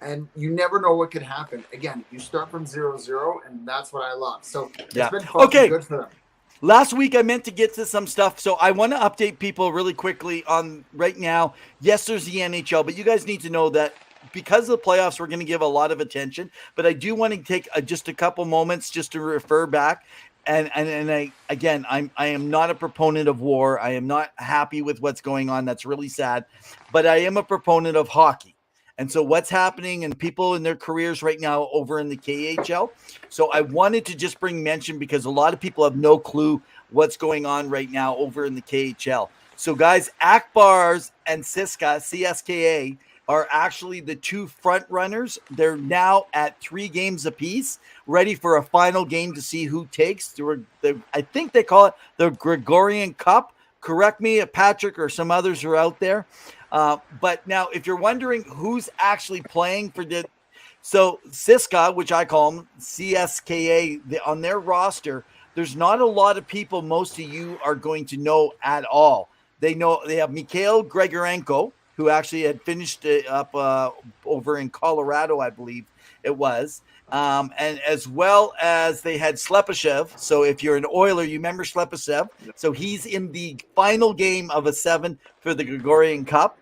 and you never know what could happen. Again, you start from 0-0, and that's what I love. So it's been fun. Good for them. Last week, I meant to get to some stuff, so I want to update people really quickly on right now. Yes, there's the NHL, but you guys need to know that because of the playoffs, we're going to give a lot of attention. But I do want to take just a couple moments just to refer back. And I am not a proponent of war. I am not happy with what's going on. That's really sad. But I am a proponent of hockey. And so what's happening and people in their careers right now over in the KHL. So I wanted to just bring mention because a lot of people have no clue what's going on right now over in the KHL. So guys, Akbars and CSKA are actually the 2 front runners. They're now at 3 games apiece, ready for a final game to see who takes. I think they call it the Gregorian Cup. Correct me if Patrick or some others are out there. But now, if you're wondering who's actually playing for so CSKA, which I call them CSKA, on their roster, there's not a lot of people most of you are going to know at all. They have Mikhail Grigorenko, who actually had finished it up over in Colorado, I believe it was. And as well as they had Slepyshev. So if you're an Oiler, you remember Slepyshev. So he's in the final game of a 7 for the Gregorian Cup.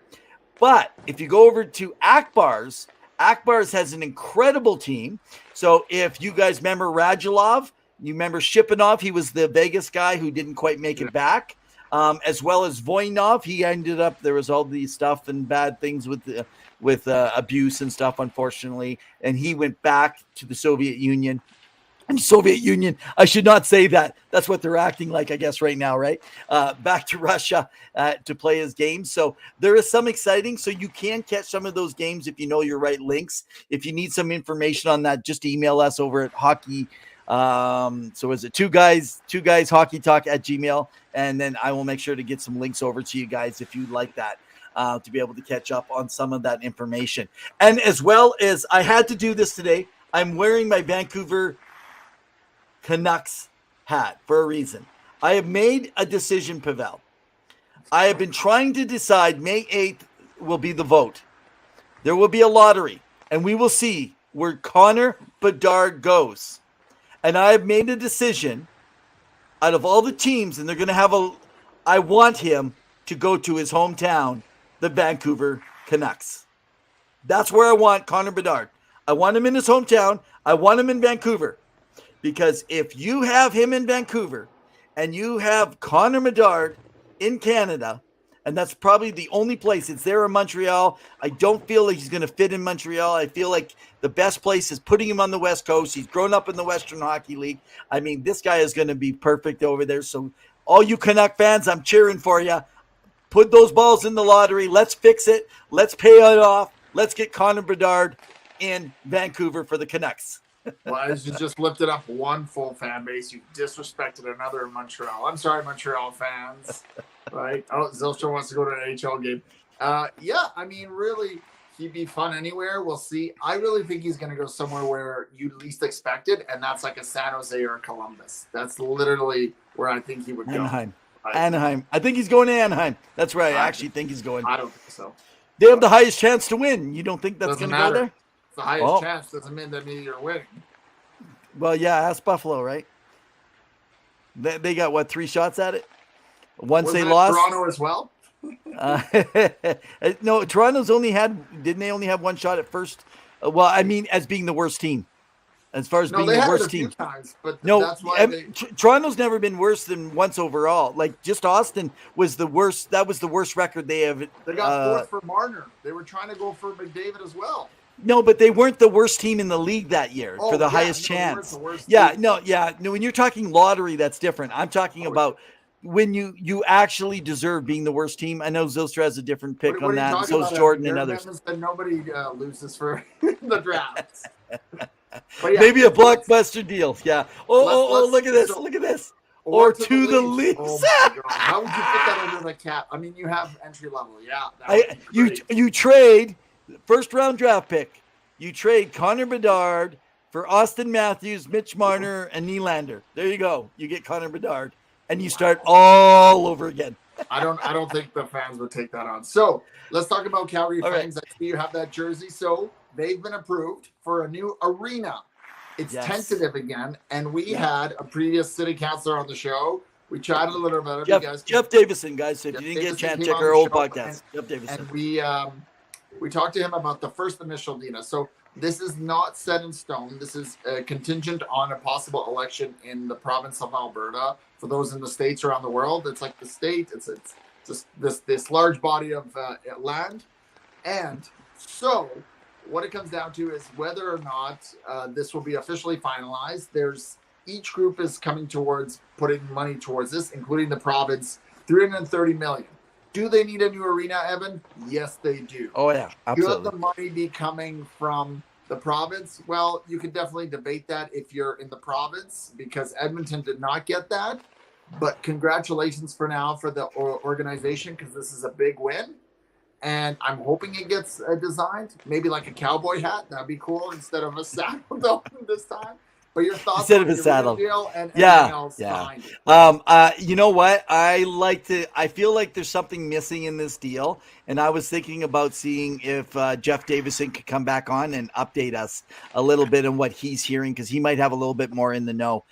But if you go over to Akbars has an incredible team. So if you guys remember Radulov, you remember Shipanov, he was the Vegas guy who didn't quite make it back. As well as Voinov, he ended up, there was all these stuff and bad things with abuse and stuff, unfortunately. And he went back to the Soviet Union. And Soviet Union, I should not say that. That's what they're acting like, I guess, right now, right? Back to Russia to play his games. So there is some exciting. So you can catch some of those games if you know your right links. If you need some information on that, just email us over at hockey. So is it two guys hockey talk at Gmail, and then I will make sure to get some links over to you guys if you'd like that, to be able to catch up on some of that information. And as well as I had to do this today, I'm wearing my Vancouver Canucks hat for a reason. I have made a decision, Pavel. I have been trying to decide. May 8th will be the vote. There will be a lottery, and we will see where Connor Bedard goes. And I have made a decision out of all the teams, and they're going to have I want him to go to his hometown, the Vancouver Canucks. That's where I want Connor Bedard. I want him in his hometown. I want him in Vancouver. Because if you have him in Vancouver and you have Connor Bedard in Canada, and that's probably the only place. It's there in Montreal. I don't feel like he's going to fit in Montreal. I feel like the best place is putting him on the West Coast. He's grown up in the Western Hockey League. I mean, this guy is going to be perfect over there. So all you Canuck fans, I'm cheering for you. Put those balls in the lottery. Let's fix it. Let's pay it off. Let's get Connor Bedard in Vancouver for the Canucks. Well, as you just lifted up one full fan base, you disrespected another in Montreal. I'm sorry, Montreal fans. Right? Oh, Zylstra wants to go to an NHL game. Yeah, I mean, really, he'd be fun anywhere. We'll see. I really think he's going to go somewhere where you least expect it, and that's like a San Jose or a Columbus. That's literally where I think he would go. Anaheim. I think he's going to Anaheim. That's where I actually think he's going. I don't think so. They have the highest chance to win. You don't think that's going to go there? It's the highest chance doesn't mean that you're winning. Well, yeah, ask Buffalo, right? They got, what, 3 shots at it? Once they lost. Toronto as well? No, Toronto's didn't they only have 1 shot at first? Well, I mean, as being the worst team. As far as being the worst team. Times, but no, that's why Toronto's never been worse than once overall. Like, just Austin was the worst. That was the worst record they have. They got 4th for Marner. They were trying to go for McDavid as well. No, but they weren't the worst team in the league that year for the highest chance. No, when you're talking lottery, that's different. I'm talking about when you actually deserve being the worst team. I know Zylstra has a different pick on that, and so is Jordan and others. Nobody loses for the drafts. Maybe a blockbuster deal. Yeah. Look at this. Look at this. Or to the Leafs. Oh my God. How would you put that under the cap? I mean, you have entry level. Yeah. You trade first round draft pick. You trade Connor Bedard for Austin Matthews, Mitch Marner, and Nylander. There you go. You get Connor Bedard, and you start all over again. I don't think the fans would take that on. So let's talk about Calgary Flames. I see you have that jersey. So they've been approved for a new arena. It's tentative again, and we had a previous city councilor on the show. We chatted a little bit about it. Jeff Davison, guys. If you didn't get a chance, check our old podcast. Jeff Davison. And we talked to him about the first initial Dina. So this is not set in stone. This is contingent on a possible election in the province of Alberta. For those in the states around the world, it's like the state. It's just this large body of land, and so what it comes down to is whether or not this will be officially finalized. Each group is coming towards putting money towards this, including the province, $330 million. Do they need a new arena, Evan? Yes, they do. Oh yeah, absolutely. Should the money be coming from the province? Well, you could definitely debate that if you're in the province, because Edmonton did not get that. But congratulations for now for the organization, because this is a big win. And I'm hoping it gets designed, maybe like a cowboy hat. That'd be cool instead of a saddle though this time. But your thoughts instead of a saddle, deal and else behind it. You know what? I feel like there's something missing in this deal, and I was thinking about seeing if Jeff Davison could come back on and update us a little bit on what he's hearing, because he might have a little bit more in the know.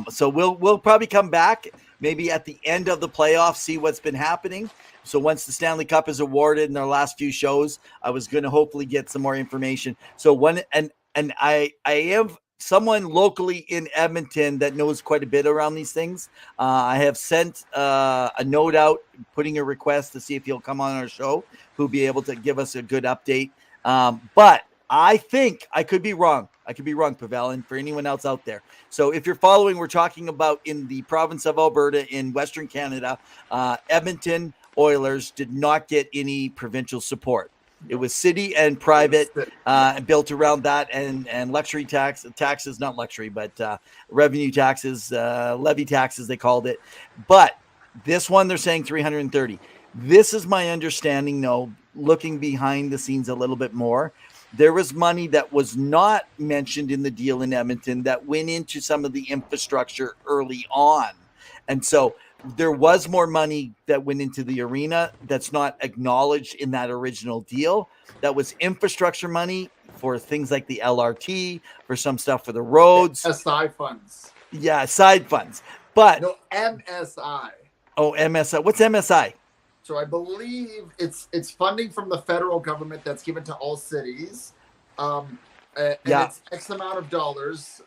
So we'll probably come back maybe at the end of the playoffs, see what's been happening. So once the Stanley Cup is awarded in our last few shows, I was going to hopefully get some more information. So I am someone locally in Edmonton that knows quite a bit around these things. I have sent a note out, putting a request to see if he'll come on our show, who'll be able to give us a good update. But I think I could be wrong. Pavel, and for anyone else out there. So if you're following, we're talking about in the province of Alberta in Western Canada, Edmonton Oilers did not get any provincial support. It was city and private, built around that, and luxury taxes, not luxury, but revenue taxes, levy taxes, they called it. But this one, they're saying 330. This is my understanding, though, looking behind the scenes a little bit more. There was money that was not mentioned in the deal in Edmonton that went into some of the infrastructure early on. And so there was more money that went into the arena that's not acknowledged in that original deal. That was infrastructure money for things like the LRT, for some stuff for the roads. SI funds. Yeah, side funds. But no, MSI. Oh, MSI. What's MSI? So I believe it's funding from the federal government that's given to all cities. And it's X amount of dollars,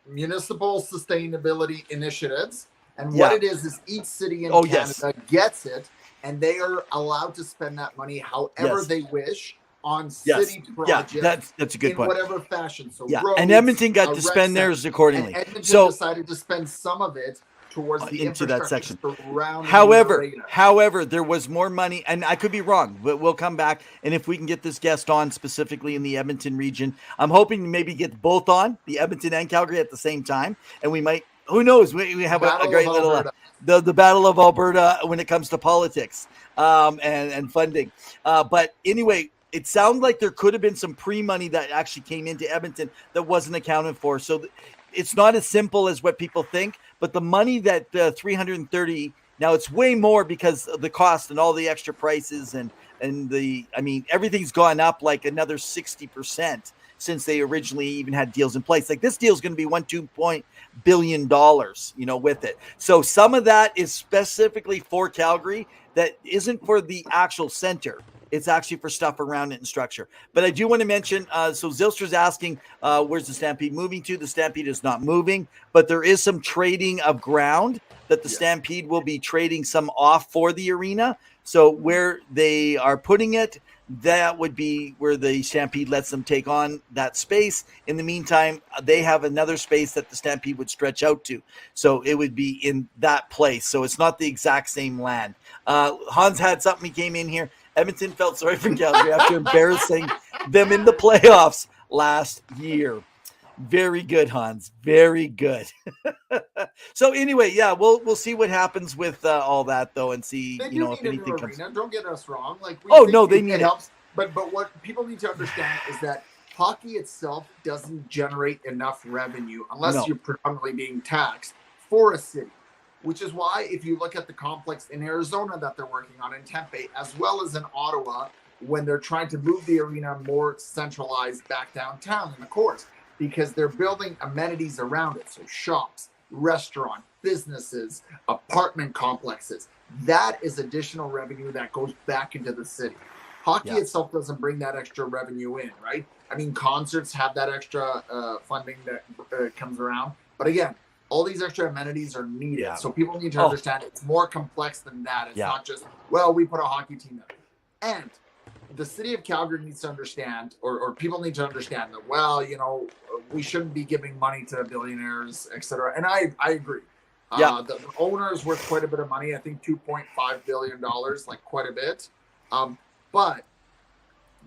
municipal sustainability initiatives. And what it is each city in Canada gets it, and they are allowed to spend that money however they wish on city projects. That's a good point. Whatever fashion. So roads, and Edmonton got to spend theirs accordingly. And Edmonton decided to spend some of it towards the into that section. However, there was more money, and I could be wrong, but we'll come back. And if we can get this guest on specifically in the Edmonton region, I'm hoping to maybe get both on, the Edmonton and Calgary at the same time. And we might, who knows, we have a great little, the Battle of Alberta when it comes to politics and funding. But anyway, it sounded like there could have been some pre-money that actually came into Edmonton that wasn't accounted for. So it's not as simple as what people think, but the money that 330, now it's way more because of the cost and all the extra prices and everything's gone up like another 60% since they originally even had deals in place. Like this deal is going to be $2 billion, with it. So some of that is specifically for Calgary that isn't for the actual center. It's actually for stuff around it and structure. But I do want to mention, so Zilstra's asking, where's the Stampede moving to? The Stampede is not moving, but there is some trading of ground that the Stampede will be trading some off for the arena. So where they are putting it, that would be where the Stampede lets them take on that space. In the meantime, they have another space that the Stampede would stretch out to. So it would be in that place. So it's not the exact same land. Hans had something. He came in here. Edmonton felt sorry for Calgary after embarrassing them in the playoffs last year. Very good, Hans. Very good. So anyway, we'll see what happens with all that though, and see if anything comes. Don't get us wrong. Like they need it. Helps, but what people need to understand is that hockey itself doesn't generate enough revenue unless you're predominantly being taxed for a city. Which is why if you look at the complex in Arizona that they're working on in Tempe, as well as in Ottawa, when they're trying to move the arena more centralized back downtown in the courts, because they're building amenities around it. So shops, restaurant, businesses, apartment complexes. That is additional revenue that goes back into the city. Hockey itself doesn't bring that extra revenue in, right? I mean, concerts have that extra funding that comes around. But again, all these extra amenities are needed. Yeah. So people need to understand it's more complex than that. It's not just, we put a hockey team there. And the city of Calgary needs to understand, or people need to understand that, we shouldn't be giving money to billionaires, et cetera. And I agree. The owner is worth quite a bit of money. I think $2.5 billion, like quite a bit. But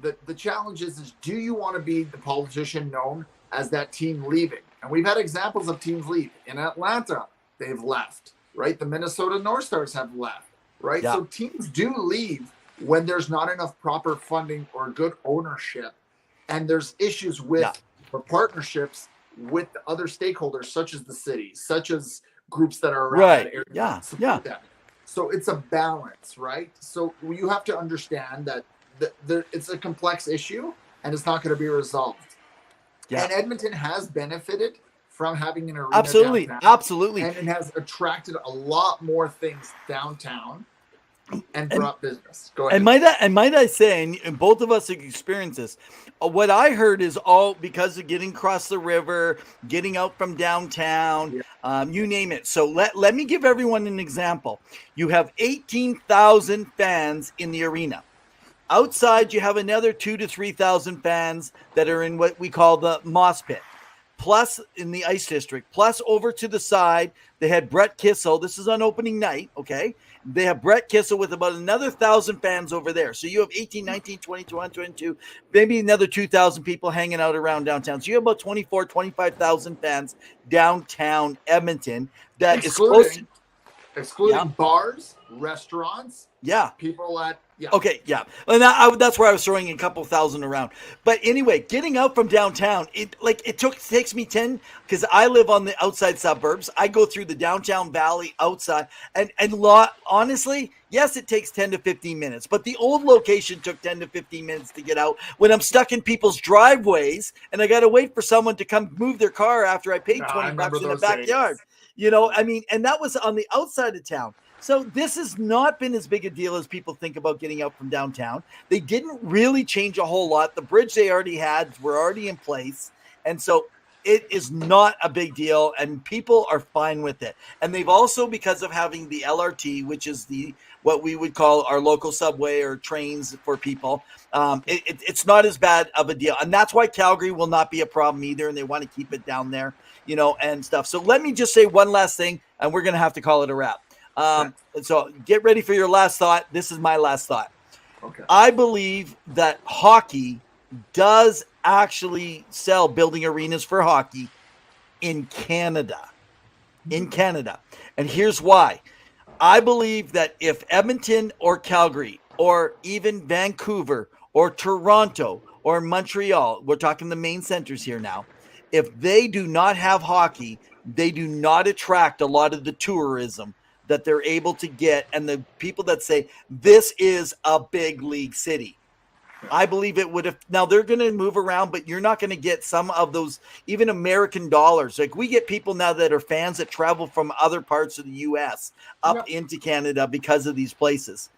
the challenge is do you want to be the politician known as that team leaving? And we've had examples of teams leave. In Atlanta, they've left, right? The Minnesota North Stars have left, right? So teams do leave when there's not enough proper funding or good ownership. And there's issues with or partnerships with other stakeholders, such as the city, such as groups that are around that area. That. So it's a balance, right? So you have to understand that it's a complex issue and it's not going to be resolved. Yeah. And Edmonton has benefited from having an arena downtown. Absolutely. And it has attracted a lot more things downtown and brought business. Go ahead. And might I say, and both of us have experienced this, what I heard is all because of getting across the river, getting out from downtown, you name it. So let me give everyone an example. You have 18,000 fans in the arena. Outside, you have another 2,000 to 3,000 fans that are in what we call the moss pit, plus in the ice district, plus over to the side, they had Brett Kissel. This is on opening night, okay? They have Brett Kissel with about another 1,000 fans over there. So you have 18, 19, 20, 21, 22, maybe another 2,000 people hanging out around downtown. So you have about 24, 25,000 fans downtown Edmonton that excluding bars, restaurants, people at Okay, and that's where I was throwing in a couple thousand around. But anyway, getting out from downtown, it takes me 10 because I live on the outside suburbs. I go through the downtown valley outside, and honestly, yes, it takes 10 to 15 minutes. But the old location took 10 to 15 minutes to get out when I'm stuck in people's driveways and I got to wait for someone to come move their car after I paid $20 in the backyard. And that was on the outside of town. So this has not been as big a deal as people think about getting out from downtown. They didn't really change a whole lot. The bridge they already had were already in place. And so it is not a big deal, and people are fine with it. And they've also, because of having the LRT, which is what we would call our local subway or trains for people, it's not as bad of a deal. And that's why Calgary will not be a problem either, and they want to keep it down there, and stuff. So let me just say one last thing, and we're going to have to call it a wrap. So get ready for your last thought. This is my last thought. Okay. I believe that hockey does actually sell building arenas for hockey in Canada. And here's why. I believe that if Edmonton or Calgary or even Vancouver or Toronto or Montreal, we're talking the main centers here now, if they do not have hockey, they do not attract a lot of the tourism that they're able to get, and the people that say this is a big league city. I believe it would have. Now they're going to move around, but you're not going to get some of those, even American dollars. Like we get people now that are fans that travel from other parts of the U.S. up into Canada because of these places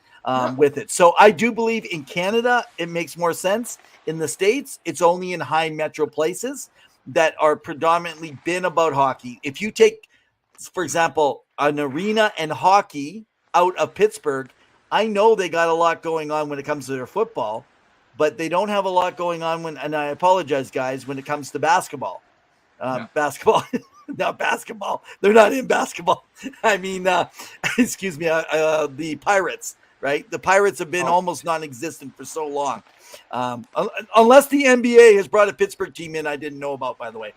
with it. So I do believe in Canada, it makes more sense. In the States, it's only in high metro places that are predominantly been about hockey. If you take, for example, an arena and hockey out of Pittsburgh, I know they got a lot going on when it comes to their football, but they don't have a lot going on and I apologize, guys, when it comes to basketball. Basketball, not basketball. They're not in basketball. I mean, excuse me, the Pirates, right? The Pirates have been almost non-existent for so long. Unless the NBA has brought a Pittsburgh team in I didn't know about, by the way.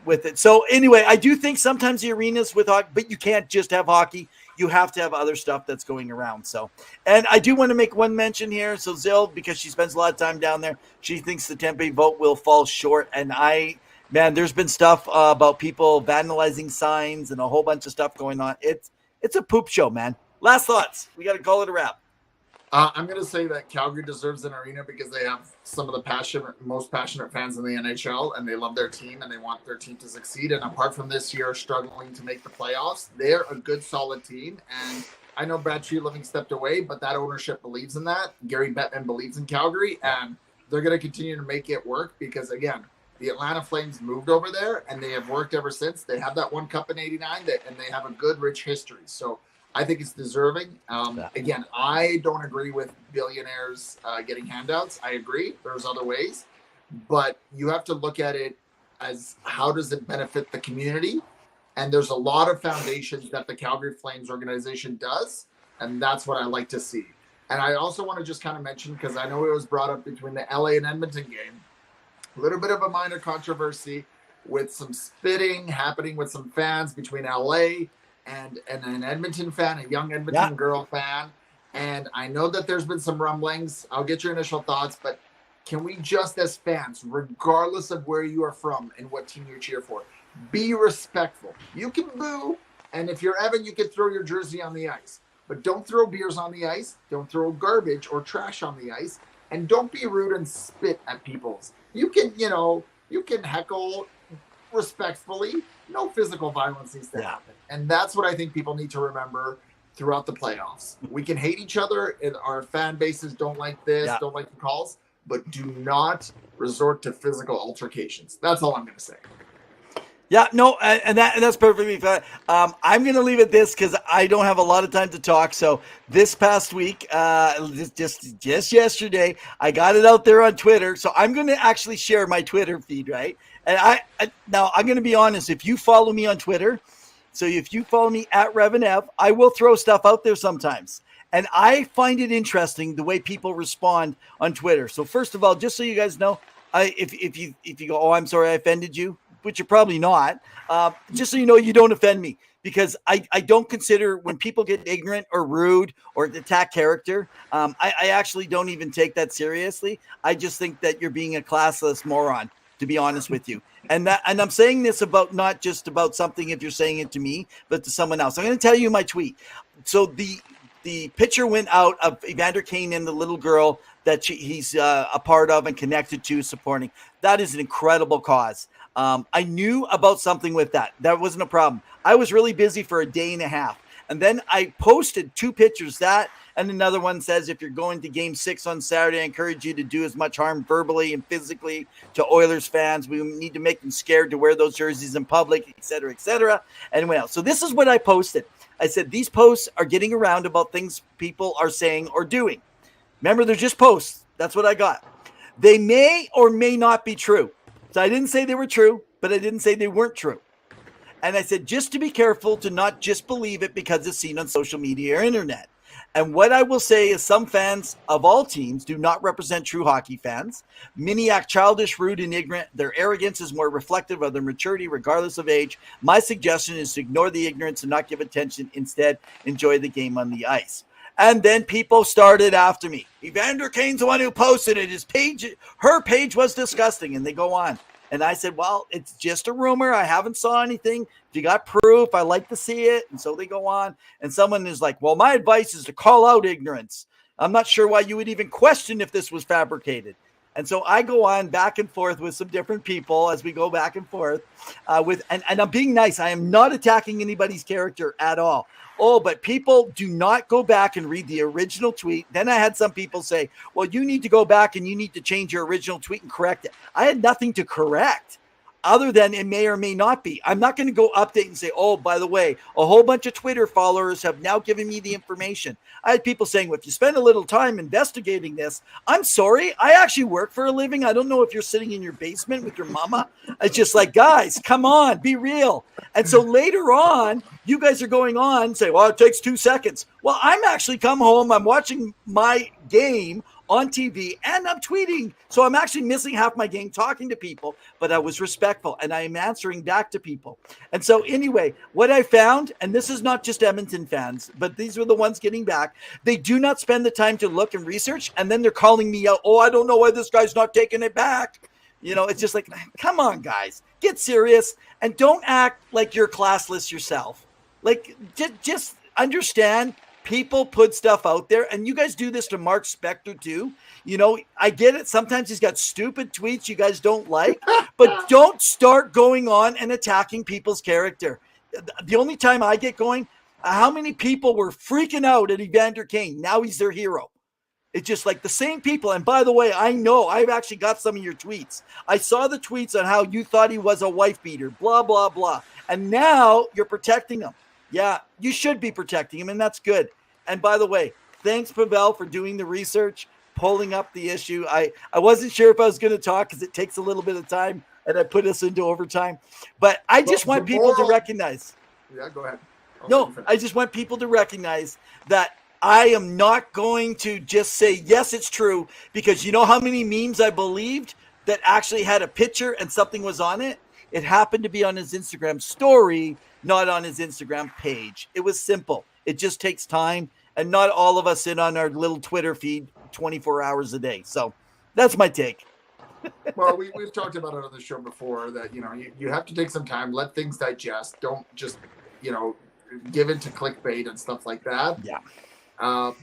With it. So anyway, I do think sometimes the arenas with hockey, but you can't just have hockey. You have to have other stuff that's going around. So, and I do want to make one mention here. So Zill, because she spends a lot of time down there, she thinks the Tempe vote will fall short. And there's been stuff about people vandalizing signs and a whole bunch of stuff going on. It's a poop show, man. Last thoughts. We got to call it a wrap. I'm going to say that Calgary deserves an arena because they have some of the most passionate fans in the NHL, and they love their team and they want their team to succeed. And apart from this year struggling to make the playoffs, they're a good, solid team. And I know Brad Treliving stepped away, but that ownership believes in that. Gary Bettman believes in Calgary, and they're going to continue to make it work because, again, the Atlanta Flames moved over there, and they have worked ever since. They have that one cup in '89, and they have a good, rich history. So I think it's deserving. Again, I don't agree with billionaires getting handouts. I agree. There's other ways. But you have to look at it as how does it benefit the community? And there's a lot of foundations that the Calgary Flames organization does. And that's what I like to see. And I also want to just kind of mention, because I know it was brought up between the LA and Edmonton game, a little bit of a minor controversy with some spitting happening with some fans between LA and an Edmonton fan, a young Edmonton girl fan. And I know that there's been some rumblings. I'll get your initial thoughts, but can we just as fans, regardless of where you are from and what team you cheer for, be respectful? You can boo, and if you're Evan, you can throw your jersey on the ice. But don't throw beers on the ice, don't throw garbage or trash on the ice, and don't be rude and spit at people. You can heckle respectfully. No physical violence needs to happen. And that's what I think people need to remember throughout the playoffs. We can hate each other, and our fan bases don't like this, don't like the calls, but do not resort to physical altercations. That's all I'm going to say. Yeah, no, and that's perfectly fine. I'm going to leave it this because I don't have a lot of time to talk. So this past week, just yesterday, I got it out there on Twitter. So I'm going to actually share my Twitter feed, right? And now I'm going to be honest. If you follow me on Twitter, so if you follow me at Revenev, I will throw stuff out there sometimes. And I find it interesting the way people respond on Twitter. So first of all, just so you guys know, if you go, oh, I'm sorry I offended you, which you're probably not, just so you know, you don't offend me, because I don't consider when people get ignorant or rude or attack character, I actually don't even take that seriously. I just think that you're being a classless moron, to be honest with you. And I'm saying this about not just about something if you're saying it to me, but to someone else. I'm going to tell you my tweet. So the picture went out of Evander Kane and the little girl that he's a part of and connected to, supporting. That is an incredible cause. I knew about something with that. That wasn't a problem. I was really busy for a day and a half. And then I posted 2 pictures, that and another one says, if you're going to game 6 on Saturday, I encourage you to do as much harm verbally and physically to Oilers fans. We need to make them scared to wear those jerseys in public, et cetera, et cetera. Anyway, so this is what I posted. I said, these posts are getting around about things people are saying or doing. Remember, they're just posts. That's what I got. They may or may not be true. So I didn't say they were true, but I didn't say they weren't true. And I said, just to be careful to not just believe it because it's seen on social media or internet. And what I will say is some fans of all teams do not represent true hockey fans. Many act childish, rude, and ignorant. Their arrogance is more reflective of their maturity regardless of age. My suggestion is to ignore the ignorance and not give attention. Instead, enjoy the game on the ice. And then people started after me. Evander Kane's the one who posted it. Her page was disgusting. And they go on. And I said, well, it's just a rumor. I haven't saw anything. If you got proof, I like to see it. And so they go on. And someone is like, well, my advice is to call out ignorance. I'm not sure why you would even question if this was fabricated. And so I go on back and forth with some different people as we go back and forth and I'm being nice. I am not attacking anybody's character at all. Oh, but people do not go back and read the original tweet. Then I had some people say, well, you need to go back and you need to change your original tweet and correct it. I had nothing to correct other than it may or may not be. I'm not going to go update and say, oh, by the way, a whole bunch of Twitter followers have now given me the information. I had people saying, well, if you spend a little time investigating this, I'm sorry, I actually work for a living. I don't know if you're sitting in your basement with your mama. It's just like, guys, come on, be real. And so later on, you guys are going on and say, well, it takes 2 seconds. Well, I'm actually come home. I'm watching my game on TV and I'm tweeting. So I'm actually missing half my game talking to people, but I was respectful and I am answering back to people. And so anyway, what I found, and this is not just Edmonton fans, but these were the ones getting back. They do not spend the time to look and research. And then they're calling me out. Oh, I don't know why this guy's not taking it back. You know, it's just like, come on, guys, get serious and don't act like you're classless yourself. Like, just understand people put stuff out there, and you guys do this to Mark Spector too. You know, I get it. Sometimes he's got stupid tweets you guys don't like, but don't start going on and attacking people's character. The only time I get going, how many people were freaking out at Evander Kane? Now he's their hero. It's just like the same people. And by the way, I know I've actually got some of your tweets. I saw the tweets on how you thought he was a wife beater, blah, blah, blah. And now you're protecting him. Yeah, you should be protecting him, and that's good. And by the way, thanks, Pavel, for doing the research, pulling up the issue. I wasn't sure if I was going to talk because it takes a little bit of time, and I put us into overtime. But I just want people to recognize. Yeah, go ahead. I just want people to recognize that I am not going to just say, yes, it's true, because you know how many memes I believed that actually had a picture and something was on it? It happened to be on his Instagram story, not on his Instagram page. It was simple. It just takes time, and not all of us sit on our little Twitter feed 24 hours a day. So that's my take. Well, we've talked about it on the show before that, you know, you have to take some time, let things digest. Don't just, you know, give in to clickbait and stuff like that. Yeah.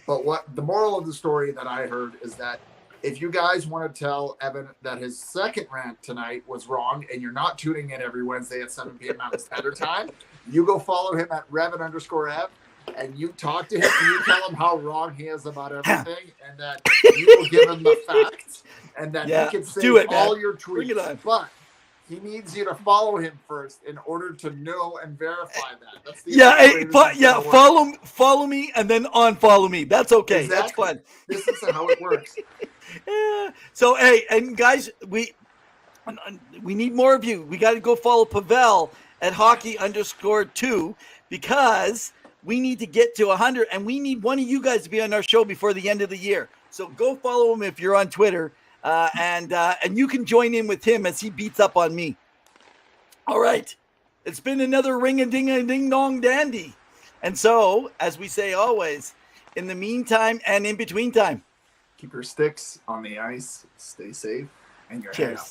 But what the moral of the story that I heard is that if you guys want to tell Evan that his second rant tonight was wrong and you're not tuning in every Wednesday at 7 p.m. Mountain Standard Time, you go follow him at Revan_Ev and you talk to him and you tell him how wrong he is about everything and that you will give him the facts and that he can say all your tweets. But he needs you to follow him first in order to know and verify that. That's the follow me and then unfollow me. That's okay. Exactly. That's fun. This is how it works. Yeah. So hey, and guys, we need more of you. We got to go follow Pavel at hockey_2 because we need to get to 100, and we need one of you guys to be on our show before the end of the year. So go follow him if you're on Twitter. And you can join in with him as he beats up on me. All right. It's been another ring-a-ding-a-ding-dong dandy. And so, as we say always, in the meantime and in between time, keep your sticks on the ice, stay safe, and your head up.